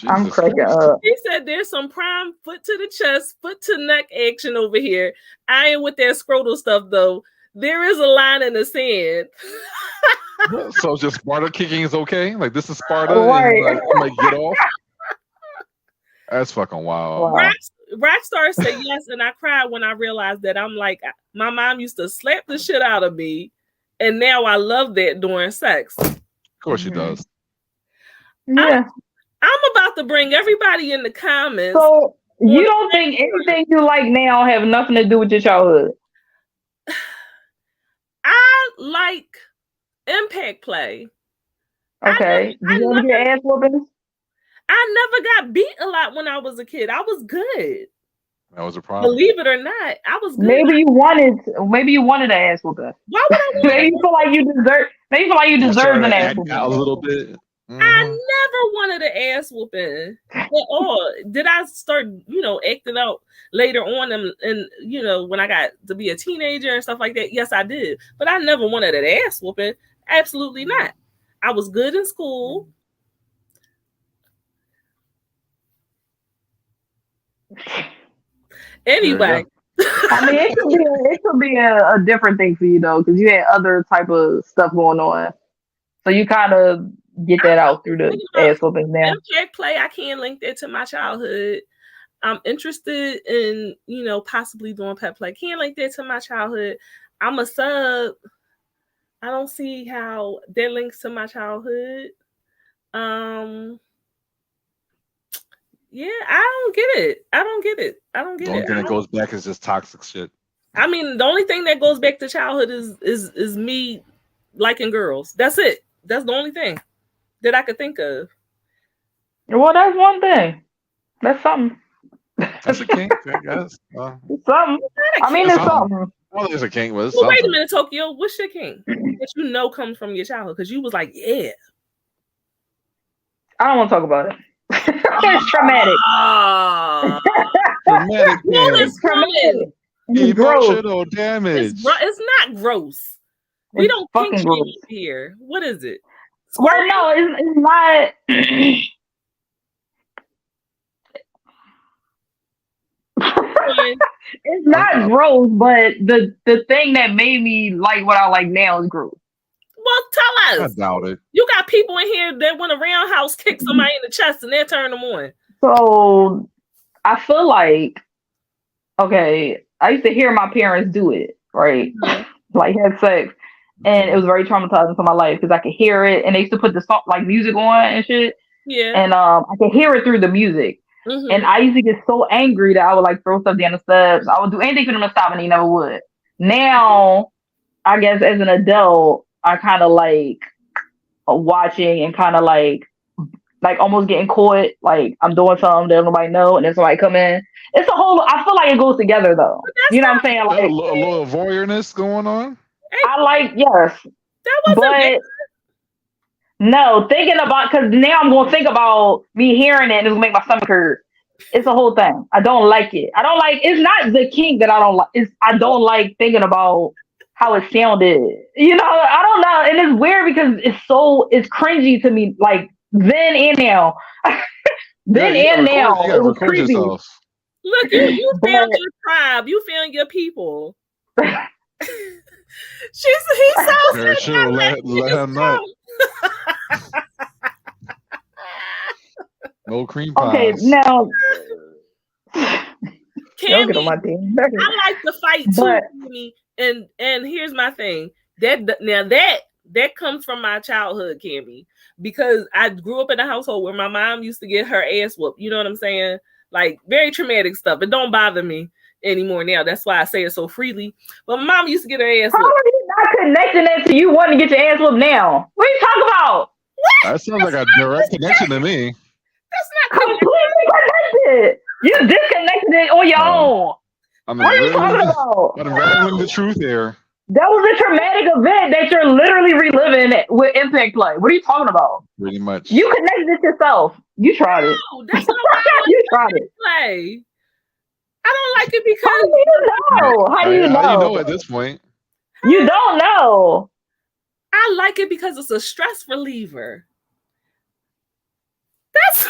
I'm cracking up. He said there's some prime foot to the chest, foot to neck action over here. I ain't with that scrotal stuff though. There is a line in the sand. So just Sparta kicking is okay? Like this is Sparta right. and I'm like get off? That's fucking wild. Wow. Rockstar said yes, and I cried when I realized that I'm like, my mom used to slap the shit out of me, and now I love that during sex. Of course she does. Yeah. I'm about to bring everybody in the comments. So you don't think anything you like now have nothing to do with your childhood? I like impact play. Okay. Did you ever get ass whoopings? I never got beat a lot when I was a kid. I was good. That was a problem. Believe it or not, I was good. Maybe you wanted an ass whooping. Why would I want Maybe you feel like you deserve. Maybe you feel like you deserve an ass Act whooping. out a little bit. I never wanted an ass whooping at all. Did I start, acting out later on and when I got to be a teenager and stuff like that? Yes, I did. But I never wanted an ass whooping. Absolutely not. I was good in school. Anyway. I mean, it could be a different thing for you though, because you had other type of stuff going on. So you kind of get that out through the ass whooping now. Impact play, I can't link that to my childhood. I'm interested in, possibly doing pet play. Can't link that to my childhood. I'm a sub. I don't see how that links to my childhood. Yeah, I don't get it. The only thing that goes back is just toxic shit. I mean, the only thing that goes back to childhood is me liking girls. That's it. That's the only thing that I could think of. Well, that's one thing. That's something. That's a kink, I guess. It's something. I mean, it's something. Well, there's a kink, but it's well, something. Wait a minute, Tokyo. What's your kink that comes from your childhood? Because you was like, yeah. I don't want to talk about it. It's traumatic. Traumatic. It's traumatic. Emotional damage. It's not gross. We don't kink shame here. What is it? Well, no, it's not. It's not gross, but the thing that made me like what I like now is gross. Well, tell us. I doubt it. You got people in here that want to roundhouse kick somebody in the chest and they turn them on. So I feel like, okay, I used to hear my parents do it, right? Like have sex. And it was very traumatizing for my life because I could hear it and they used to put the song like music on and shit. Yeah. And I could hear it through the music. Mm-hmm. And I used to get so angry that I would like throw stuff down the steps. I would do anything for them to stop and they never would. Now, I guess as an adult, I kind of like watching and kind of like almost getting caught. Like I'm doing something that nobody know, and then somebody come in. It's a whole. I feel like it goes together though. You know what I'm saying? Like a little voyeurness going on. I like yes, that wasn't but no thinking about because now I'm gonna think about me hearing it and it's gonna make my stomach hurt. It's a whole thing. I don't like it. I don't like. It's not the kink that I don't like. It's I don't like thinking about how it sounded. You know, I don't know. And it's weird because it's cringy to me, like then and now. Now. It was creepy. Yourself. Look, you found your tribe. You found your people. He sounds sure. Let him know. No cream pies. Okay, now Cammy, I like to fight too, Cammy. And here's my thing. That comes from my childhood, Cammy, because I grew up in a household where my mom used to get her ass whooped. You know what I'm saying? Like very traumatic stuff. It don't bother me anymore now. That's why I say it so freely. But my mom used to get her ass whooped. How are you not connecting that to you wanting to get your ass whooped now? What are you talking about? What? That sounds like a direct connection to me. That's not completely connected. You disconnected it on your own. What are you talking about? I'm revealing the truth here. That was a traumatic event that you're literally reliving with impact play. What are you talking about? Pretty much. You connected it yourself. You tried it. No, that's not why you tried it. Play. I don't like it because how do you know? How do you know? How do you know at this point? You don't know. I like it because it's a stress reliever. That's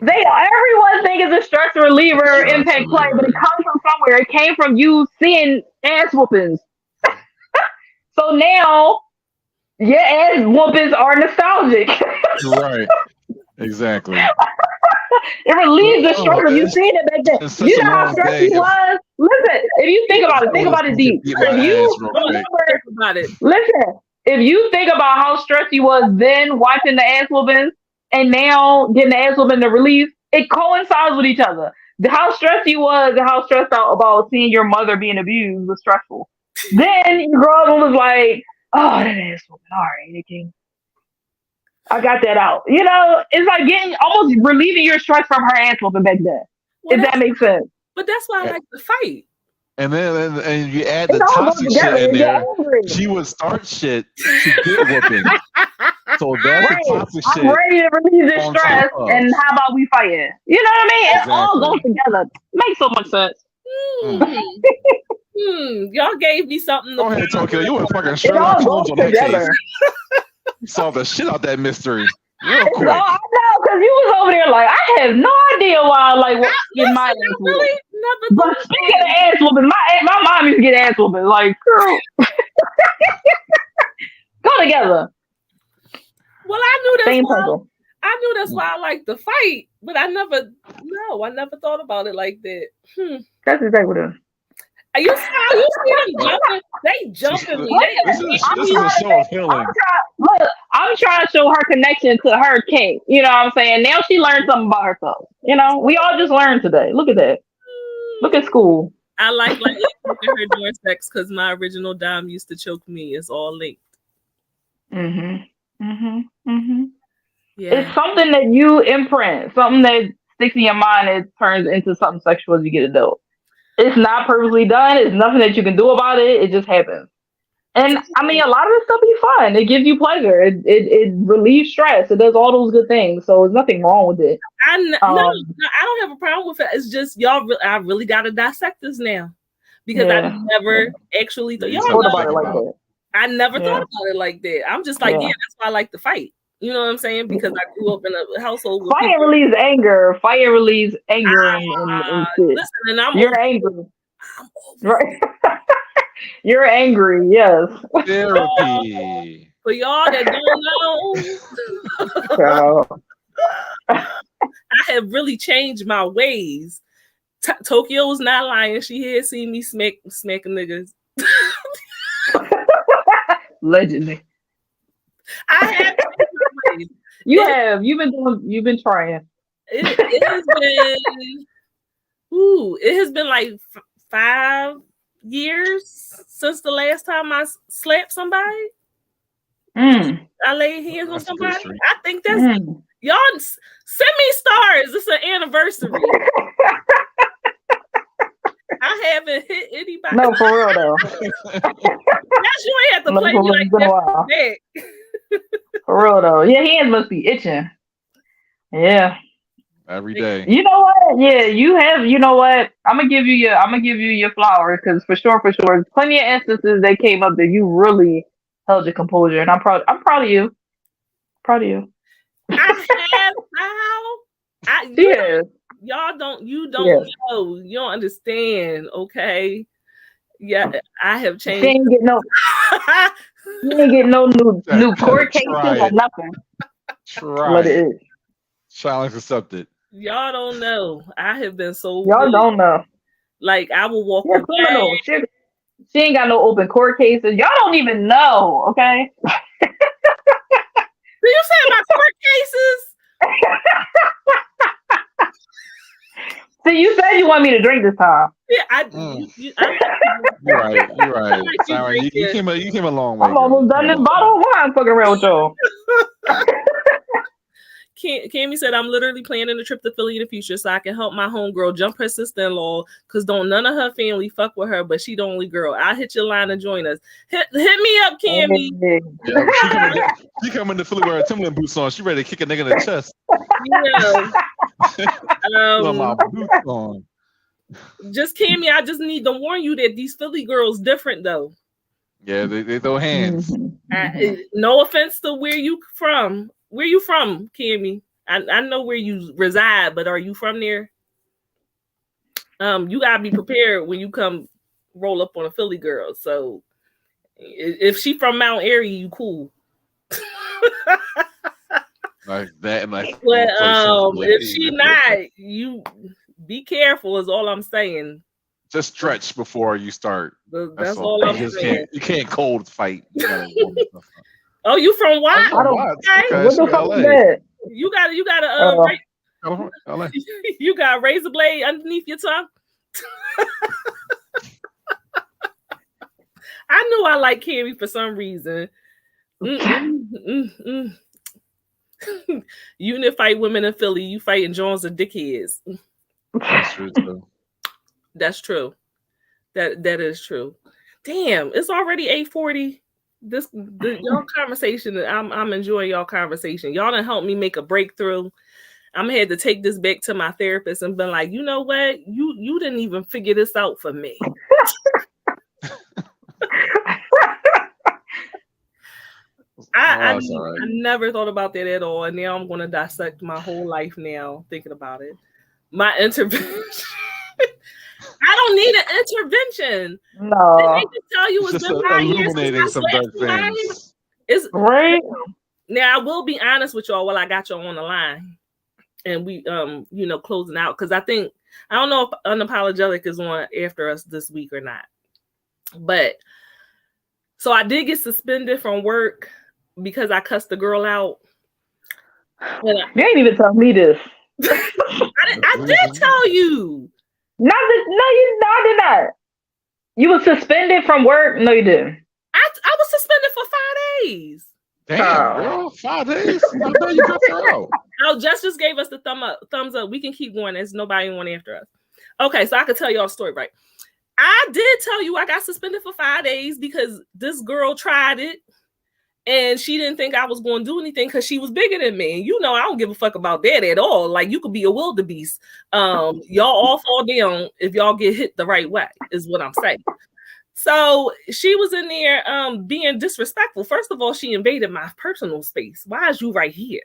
everyone think it's a stress reliever impact play, but it comes from somewhere. It came from you seeing ass whoopings. So now your ass whoopings are nostalgic. Right. Exactly. It relieves the struggle. You seen it back then. You know how stressed you was? Listen, if you think about it, think about it deep. If you remember, listen, if you think about how stressed you was then watching the ass whoopings and now getting the ass whooping to release, it coincides with each other. How stressed you was and how stressed out about seeing your mother being abused was stressful. Then you grow up and was like, oh, that ass whooping. All right, King. I got that out. You know, it's like getting almost relieving your stress from her ass whooping back then. Well, if that makes sense. but that's why I like to fight. And then and you add It the all goes toxic together. shit in You get there. angry. She would start shit to get whooping. So that's the Right. toxic I'm shit ready to release this on stress, top of. and how about we fighting? You know what I mean? It all goes Exactly. together. Makes so much sense. Y'all gave me something to Go ahead, Tokyo. You were fucking It Sherlock all Holmes goes on that case. together. You solved the shit out that mystery real Oh, quick. I know, because you was over there like, I have no idea why I like getting my ass I whooped. really never But thought speaking of ass whooping, my mom used to get ass whooping. Like, girl, go together. Well, I knew that's Same why. puzzle. I knew that's why I like to fight, but I never thought about it like that. That's exactly what it is. You see them jumping? They jumping me. This is a show of healing. I'm trying to show her connection to her king. You know what I'm saying? Now she learned something about herself. You know, we all just learned today. Look at that. Look at school. I like choking her during sex because my original dom used to choke me. It's all linked. Yeah. It's something that you imprint, something that sticks in your mind. It turns into something sexual as you get adult. It's not purposely done. It's nothing that you can do about it. It just happens. And I mean, a lot of this stuff be fun. It gives you pleasure. It relieves stress. It does all those good things. So there's nothing wrong with it. I don't have a problem with it. It's just y'all. I really got to dissect this now because I never actually thought about it like that. I never thought about it like that. I'm just like, that's why I like to fight. You know what I'm saying? Because I grew up in a household with Fight relieves anger. Fight relieves anger and shit. Listen, and You're angry. Right. You're angry, yes. Therapy. For y'all that don't know, I have really changed my ways. Tokyo's not lying. She had seen me smacking niggas. Allegedly. I have. You've been trying. It has been like 5 years since the last time I slapped somebody. I laid hands on somebody. I think that's y'all send me stars. It's an anniversary. I haven't hit anybody. No, for real though. Yes, you ain't have to play me like that. For real though. Your hands must be itching. Yeah. Every day. You know what? Yeah, you have. You know what? I'm gonna give you your flowers because for sure, there's plenty of instances that came up that you really held your composure, and I'm proud of you. Proud of you. I have how. Y'all don't. You don't know. You don't understand. Okay. Yeah, I have changed. She ain't get no. You ain't get no new court cases or nothing. What it is. Challenge accepted. Y'all don't know. I have been so. Y'all don't know. Like I will walk. Criminal. She ain't got no open court cases. Y'all don't even know. Okay. Do you say my court cases? See, you said you want me to drink this time. Yeah, You're right. Siren, you came a long way. I'm almost done this bottle of wine fucking around with y'all. Cammy said, I'm literally planning a trip to Philly in the future so I can help my homegirl jump her sister-in-law because don't none of her family fuck with her, but she the only girl. I'll hit your line and join us. Hit me up, Cammy. Yeah, she coming to Philly with her Timberland boots on. She ready to kick a nigga in the chest. My boots on. Just Cammy, I just need to warn you that these Philly girls different though. Yeah, they throw hands. No offense to where you from. Where you from, Cammy? I know where you reside, but are you from there? You gotta be prepared when you come roll up on a Philly girl. So if she from Mount Airy, you cool. Like that, like. But if she not, you be careful. Is all I'm saying. Just stretch before you start. That's all I'm saying. You can't cold fight. Oh, you from Watts? Okay. What the fuck is that? You gotta you got a razor blade underneath your tongue. I knew I like Cammy for some reason. Unit fight women in Philly. You fighting Jones and dickheads. That's true too. That's true. That is true. Damn, it's already 8:40. Y'all conversation. I'm enjoying y'all conversation. Y'all done helped me make a breakthrough. I'm had to take this back to my therapist and been like, you know what? You didn't even figure this out for me. I never thought about that at all, and now I'm going to dissect my whole life now thinking about it. My intervention. I don't need an intervention. No. Did I just tell you it's been 5 years since some dark things. It's right. Now I will be honest with y'all while I got y'all on the line, and we closing out, because I don't know if Unapologetic is on after us this week or not, but so I did get suspended from work because I cussed the girl out. You ain't even tell me this. I did tell you. No, I did not. You were suspended from work? No, you didn't. I was suspended for 5 days. Damn, girl, 5 days? How bad you got her out? Oh, Jess just gave us the thumbs up. We can keep going. There's nobody on after us. Okay, so I can tell y'all a story, right? I did tell you I got suspended for 5 days because this girl tried it and she didn't think I was going to do anything because she was bigger than me. And I don't give a fuck about that at all. Like, you could be a wildebeest. Y'all all fall down if y'all get hit the right way, is what I'm saying. So she was in there being disrespectful. First of all, she invaded my personal space. Why is you right here?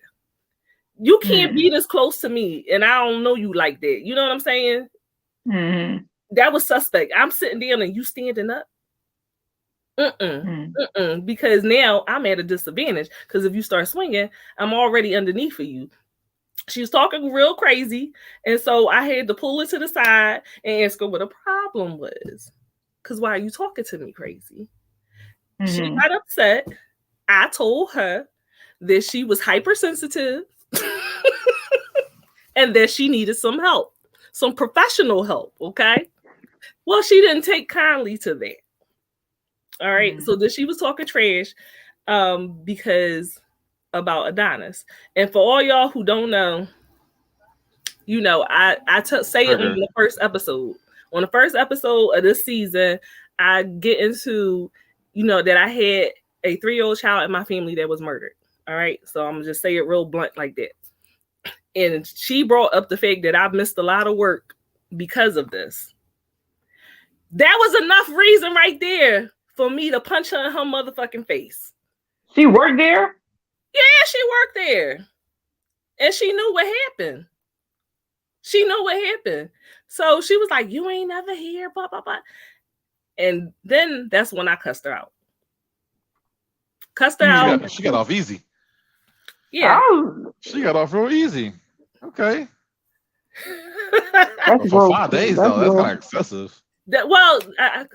You can't be this close to me, and I don't know you like that. You know what I'm saying? Mm-hmm. That was suspect. I'm sitting down and you standing up. Because now I'm at a disadvantage. Because if you start swinging, I'm already underneath of you. She was talking real crazy, and so I had to pull her to the side and ask her what the problem was. Because why are you talking to me crazy? Mm-hmm. She got upset. I told her that she was hypersensitive and that she needed some help, some professional help. Okay. Well, she didn't take kindly to that. All right. Mm-hmm. So that she was talking trash because about Adonis. And for all y'all who don't know, I say it on the first episode. On the first episode of this season, I get into, that I had a 3-year-old child in my family that was murdered. All right. So I'm going to just say it real blunt like that. And she brought up the fact that I've missed a lot of work because of this. That was enough reason right there for me to punch her in her motherfucking face. She worked there? Yeah, she worked there. And she knew what happened. So she was like, you ain't never here, blah, blah, blah. And then that's when I cussed her out. Out. She got off easy. Yeah. Oh. She got off real easy. Okay. For 5 days, though, that's kind of excessive. I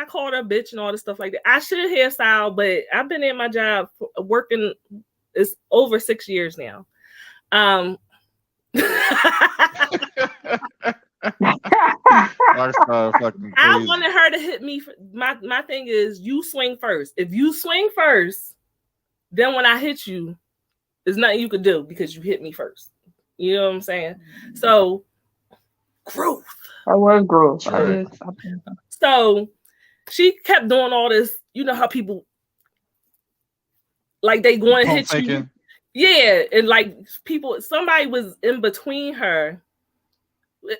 called her a bitch and all this stuff like that. I should have hairstyle, but I've been in my job working. It's over 6 years now. I wanted her to hit me. My thing is, you swing first. If you swing first, then when I hit you, there's nothing you could do because you hit me first. You know what I'm saying? So, growth. I was growth. Right. So, she kept doing all this. You know how people, like, they going to hit you. Yeah, and like somebody was in between her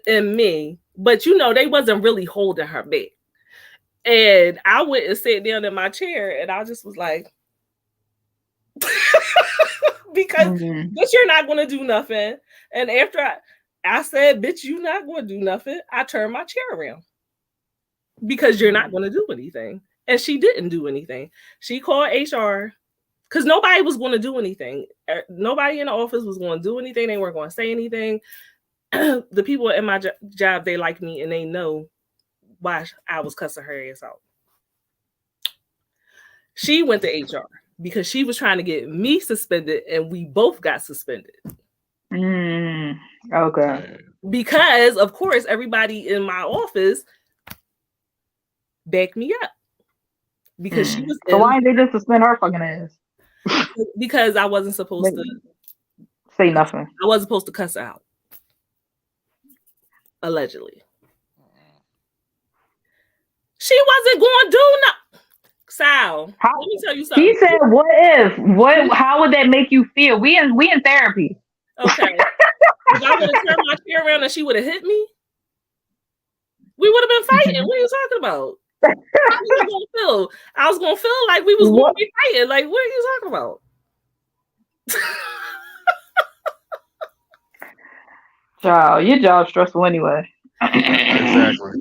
and me, but they wasn't really holding her back. And I went and sat down in my chair, and I just was like, because bitch, you're not going to do nothing. And after I said, bitch, you're not going to do nothing, I turned my chair around because you're not going to do anything. And she didn't do anything. She called HR because nobody was going to do anything. Nobody in the office was going to do anything. They weren't going to say anything. The people in my job, they like me and they know why I was cussing her ass out. She went to HR because she was trying to get me suspended, and we both got suspended. Okay. Because, of course, everybody in my office backed me up. Because she was. So why didn't they just suspend her fucking ass? Because I wasn't supposed to say nothing. I wasn't supposed to cuss her out. Allegedly. She wasn't going to do nothing. Sal, let me tell you something. He said, "What if? How would that make you feel? We in therapy." Okay. If I would have turned my chair around and she would have hit me, we would have been fighting. What are you talking about? How was I gonna feel? I was gonna feel like we was going to be fighting. Like, what are you talking about? Child, your job's stressful anyway. Exactly.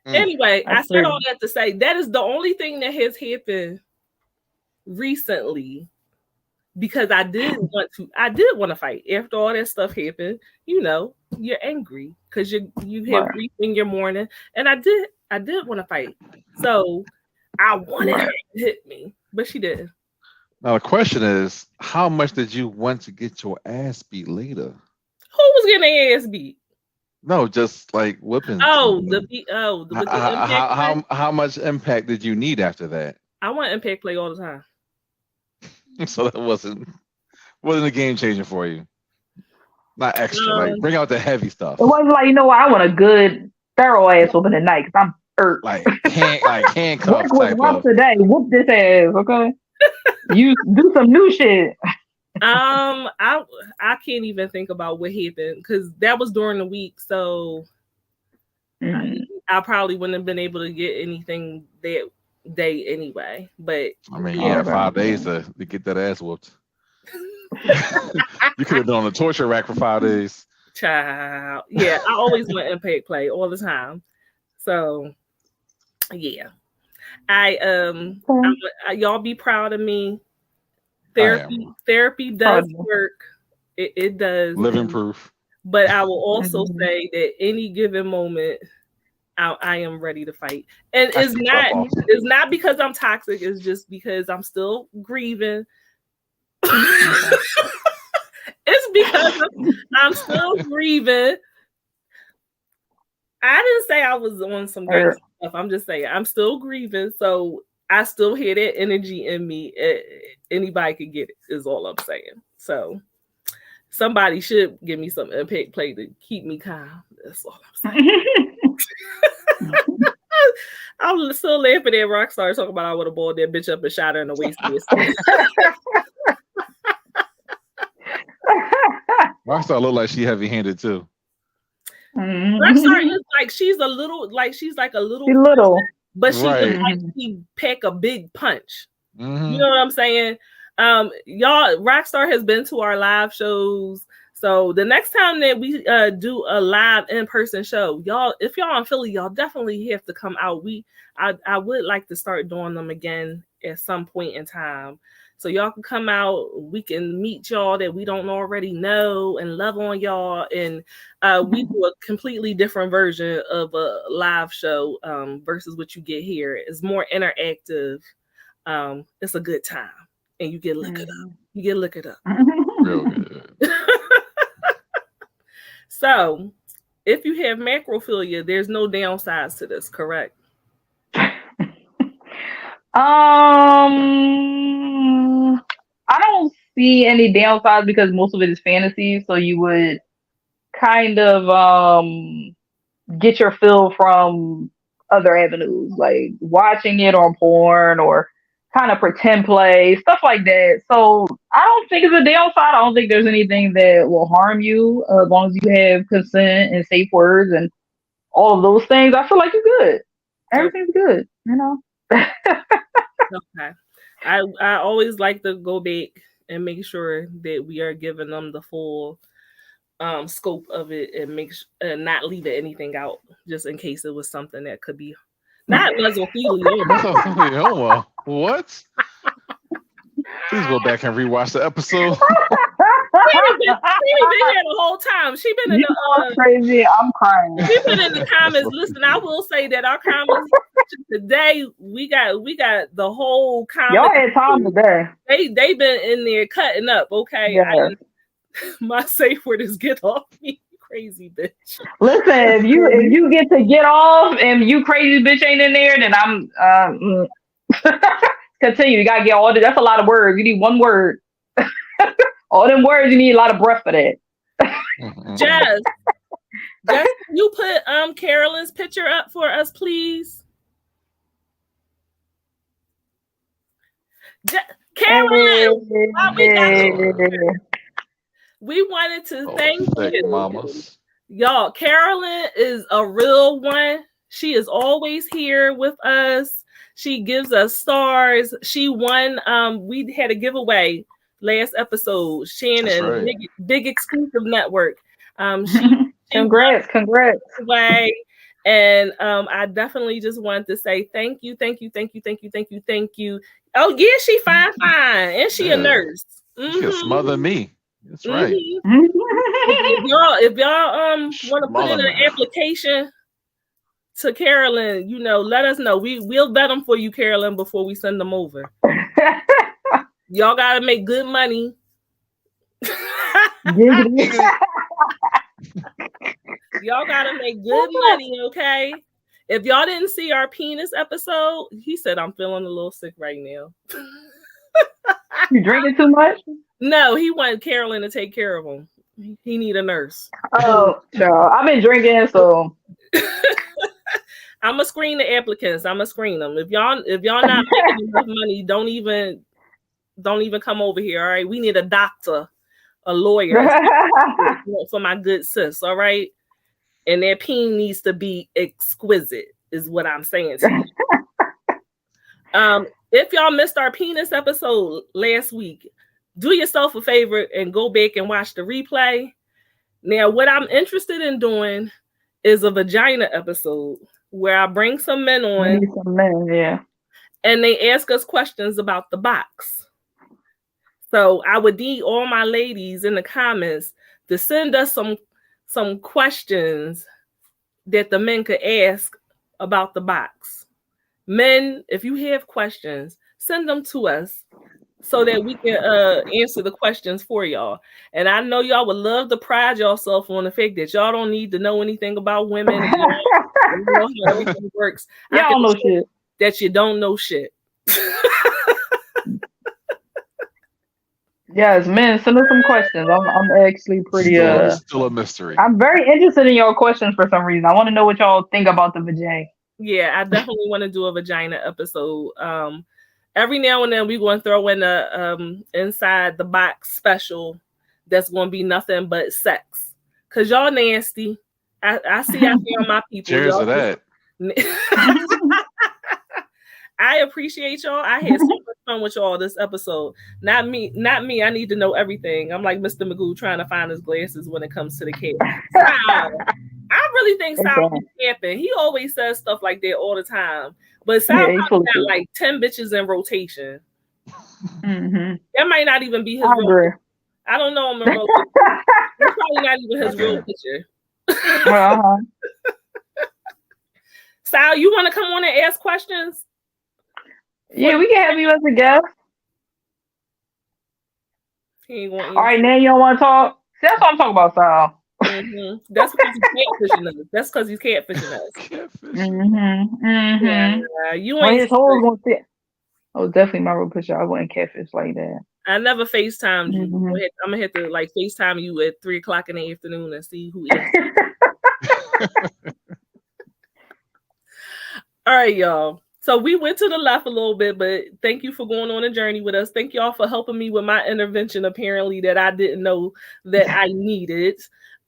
Anyway, I said all that to say that is the only thing that has happened recently, because I did want to fight after all that stuff happened. You know, you're angry because you have grief in your morning, and I did want to fight. So I wanted her to hit me, but she didn't. Now the question is, how much did you want to get your ass beat later? Who was getting their ass beat? No, just like whipping. How much impact did you need after that? I want impact play all the time. So that wasn't a game changer for you. Not extra. Like, bring out the heavy stuff. It wasn't like, I want a good thorough ass whooping at night because I'm hurt. Like handcuffs type of. Today, whoop this ass, okay? You do some new shit. I can't even think about what happened because that was during the week, so I probably wouldn't have been able to get anything that day anyway. But I mean, you had 5 days to get that ass whooped. You could have been on the torture rack for 5 days. Child, yeah, I always want impact play all the time. So, yeah, y'all be proud of me. Therapy does work. It does. Living proof. But I will also say that any given moment, I am ready to fight. And it's not because I'm toxic. It's just because I'm still grieving. It's because I'm still grieving. I didn't say I was on some great stuff. I'm just saying I'm still grieving. So I still hear that energy in me. Anybody could get it, is all I'm saying. So somebody should give me some impact play to keep me calm. That's all I'm saying. I'm still laughing at Rockstar talking about I would have balled that bitch up and shot her in the waist. Rockstar look like she heavy-handed too. Rockstar looks like she's like a little, but she looks like she pack a big punch. You know what I'm saying? Y'all, Rockstar has been to our live shows. So the next time that we do a live in-person show, y'all, if y'all in Philly, y'all definitely have to come out. I would like to start doing them again at some point in time. So y'all can come out. We can meet y'all that we don't already know and love on y'all. And we do a completely different version of a live show versus what you get here. It's more interactive. It's a good time. And you get look it up. You get look it up. Real good. So, if you have macrophilia, there's no downsides to this, correct? I don't see any downsides because most of it is fantasy. So you would kind of get your fill from other avenues, like watching it on porn or kind of pretend play, stuff like that. So I don't think it's a downside. I don't think there's anything that will harm you as long as you have consent and safe words and all of those things. I feel like you're good. Everything's good, Okay. I always like to go back and make sure that we are giving them the full scope of it and not leaving anything out just in case it was something that could be not mesothelioma. What? Please go back and rewatch the episode. She been here the whole time. She been in the crazy. I'm crying. She been in the comments. Listen, I will say that our comments today, we got the whole comment. Y'all had time today. They been in there cutting up. Okay, yes. My safe word is get off me, crazy bitch. Listen, if you get to get off and you crazy bitch ain't in there, then I'm continue. You gotta get all that's a lot of words. You need one word. All them words, you need a lot of breath for that. Jazz, Jess, can you put Carolyn's picture up for us, please? Carolyn, we wanted to thank you. Mamas. Y'all, Carolyn is a real one. She is always here with us. She gives us stars. She won. We had a giveaway last episode. Shannon, right. big exclusive network. She congrats. Way. And I definitely just want to say thank you. Oh yeah, she fine, and she a nurse. She can smother me. That's right. If y'all want to put in an application to Carolyn, let us know. We'll vet them for you, Carolyn, before we send them over. Y'all gotta make good money. Y'all gotta make good money, okay? If y'all didn't see our penis episode, he said I'm feeling a little sick right now. You drinking too much? No, he wanted Carolyn to take care of him. He need a nurse. Oh, no. I've been drinking, so I'm gonna screen the applicants. I'm gonna screen them. If y'all not making enough money, don't even come over here. All right, we need a doctor, a lawyer for my good sis. All right, and their peen needs to be exquisite, is what I'm saying to you. If y'all missed our penis episode last week, do yourself a favor and go back and watch the replay. Now, what I'm interested in doing is a vagina episode where I bring some men on. And they ask us questions about the box. So I would need all my ladies in the comments to send us some questions that the men could ask about the box. Men, if you have questions, send them to us so that we can answer the questions for y'all. And I know y'all would love to pride yourself on the fact that y'all don't need to know anything about women. And you know how everything works. Y'all don't know shit. That you don't know shit. Yes, men, send us some questions. I'm actually pretty still a mystery. I'm very interested in your questions for some reason. I want to know what y'all think about the vagina. Yeah, I definitely want to do a vagina episode. Every now and then we're going to throw in a inside the box special that's going to be nothing but sex. Cause y'all nasty. I see out here on my people. Cheers to that. I appreciate y'all. I had so much fun with y'all this episode. Not me. I need to know everything. I'm like Mr. Magoo trying to find his glasses when it comes to the cat. I really think Sal is capping. He always says stuff like that all the time. But Sal got like 10 bitches in rotation. Mm-hmm. That might not even be his real. I don't know him in rotation. That's probably not even his real picture. Sal, you want to come on and ask questions? Yeah, we can have you as a guest. All right, now you don't want to talk? See, that's what I'm talking about, Sal. Mm-hmm. That's because he's catfishing us. That's because he's catfishing us. Yeah, you ain't. His whole gonna sit. Oh, definitely my real picture. I wouldn't catfish like that. I never FaceTimed you. I'm gonna have to like FaceTime you at 3:00 in the afternoon and see who is. All right, y'all. So we went to the left a little bit, but thank you for going on a journey with us. Thank y'all for helping me with my intervention, apparently, that I didn't know that I needed.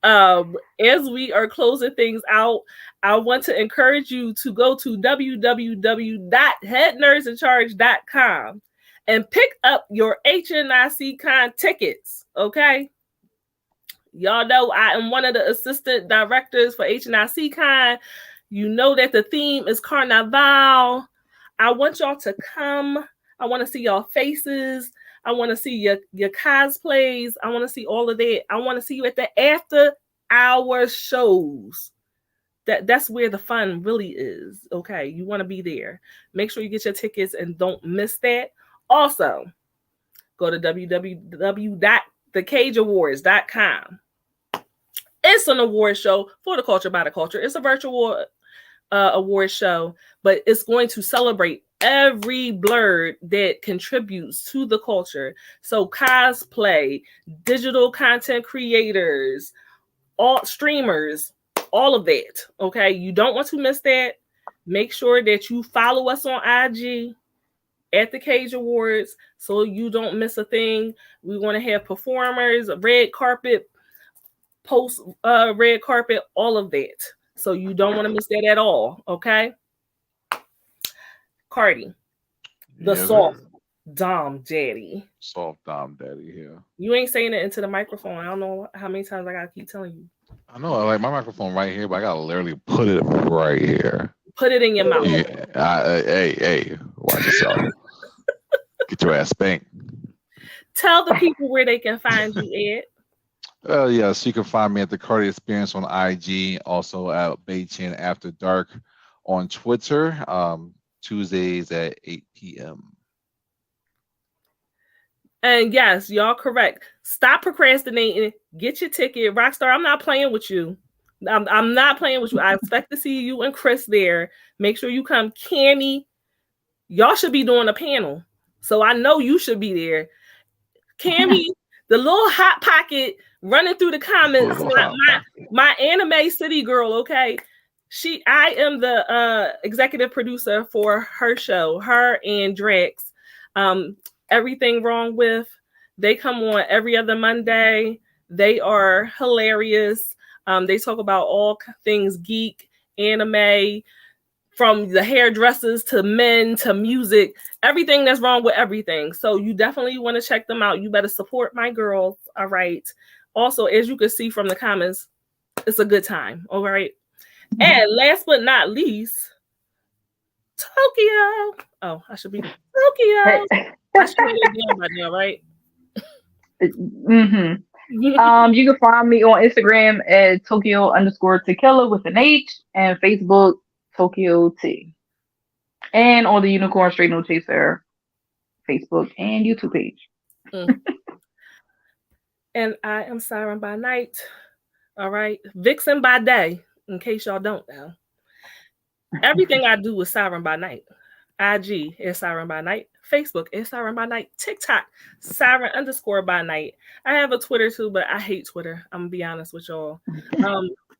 As we are closing things out, I want to encourage you to go to www.headnerdsincharge.com and pick up your HNIC Con tickets, okay? Y'all know I am one of the assistant directors for HNIC Con. You know that the theme is Carnival. I want y'all to come. I want to see y'all faces. I want to see your cosplays. I want to see all of that. I want to see you at the after hour shows. That's where the fun really is. Okay, you want to be there. Make sure you get your tickets and don't miss that. Also, go to www.thecageawards.com. It's an award show for the culture by the culture. It's a virtual award show, but it's going to celebrate every blerd that contributes to the culture. So cosplay, digital content creators, all streamers, all of that. Okay, you don't want to miss that. Make sure that you follow us on IG at the Cage Awards so you don't miss a thing. We want to have performers, red carpet, post red carpet, all of that. So you don't want to miss that at all. Okay, Cardi, the soft Dom Daddy. Soft Dom Daddy here. You ain't saying it into the microphone. I don't know how many times I gotta keep telling you. I know, I like my microphone right here, but I gotta literally put it right here. Put it in your mouth. Yeah, hey, watch yourself. Get your ass spanked. Tell the people where they can find you at. Yes, you can find me at the Cardi Experience on IG, also at Baychan After Dark on Twitter, Tuesdays at 8 p.m. And yes, y'all correct. Stop procrastinating. Get your ticket. Rockstar, I'm not playing with you. I'm not playing with you. I expect to see you and Chris there. Make sure you come. Cammy, y'all should be doing a panel. So I know you should be there. Cammy, the little hot pocket running through the comments. My anime city girl, okay? I am the executive producer for her show, her and Drax. Everything Wrong With. They come on every other Monday. They are hilarious. They talk about all things geek, anime, from the hairdressers to men to music, everything that's wrong with everything. So you definitely want to check them out. You better support my girls. All right. Also, as you can see from the comments, it's a good time. All right. And last but not least, Tokyo. Oh, I should be Tokyo. I should be down by now, right? Mm-hmm. You can find me on Instagram at Tokyo_Tequila with an H and Facebook Tokyo T. And on the Unicorn Straight No Chaser Facebook and YouTube page. And I am Siren by night. All right. Vixen by day, in case y'all don't know. Everything I do is Siren by night. IG is Siren by night. Facebook is Siren by night. TikTok, Siren_by night. I have a Twitter too, but I hate Twitter. I'm gonna be honest with y'all.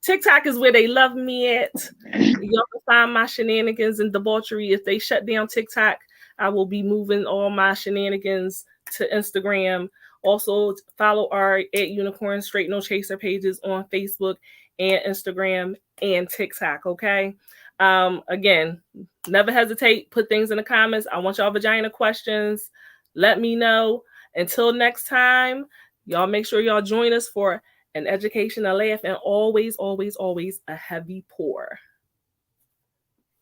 TikTok is where they love me at. Y'all can find my shenanigans and debauchery. If they shut down TikTok, I will be moving all my shenanigans to Instagram. Also, follow our at Unicorn Straight No Chaser pages on Facebook and Instagram and TikTok. Okay. Again, never hesitate. Put things in the comments. I want y'all vagina questions. Let me know. Until next time, y'all make sure y'all join us for an education, a laugh, and always, always, always a heavy pour.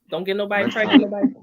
Don't get nobody pregnant. Nobody.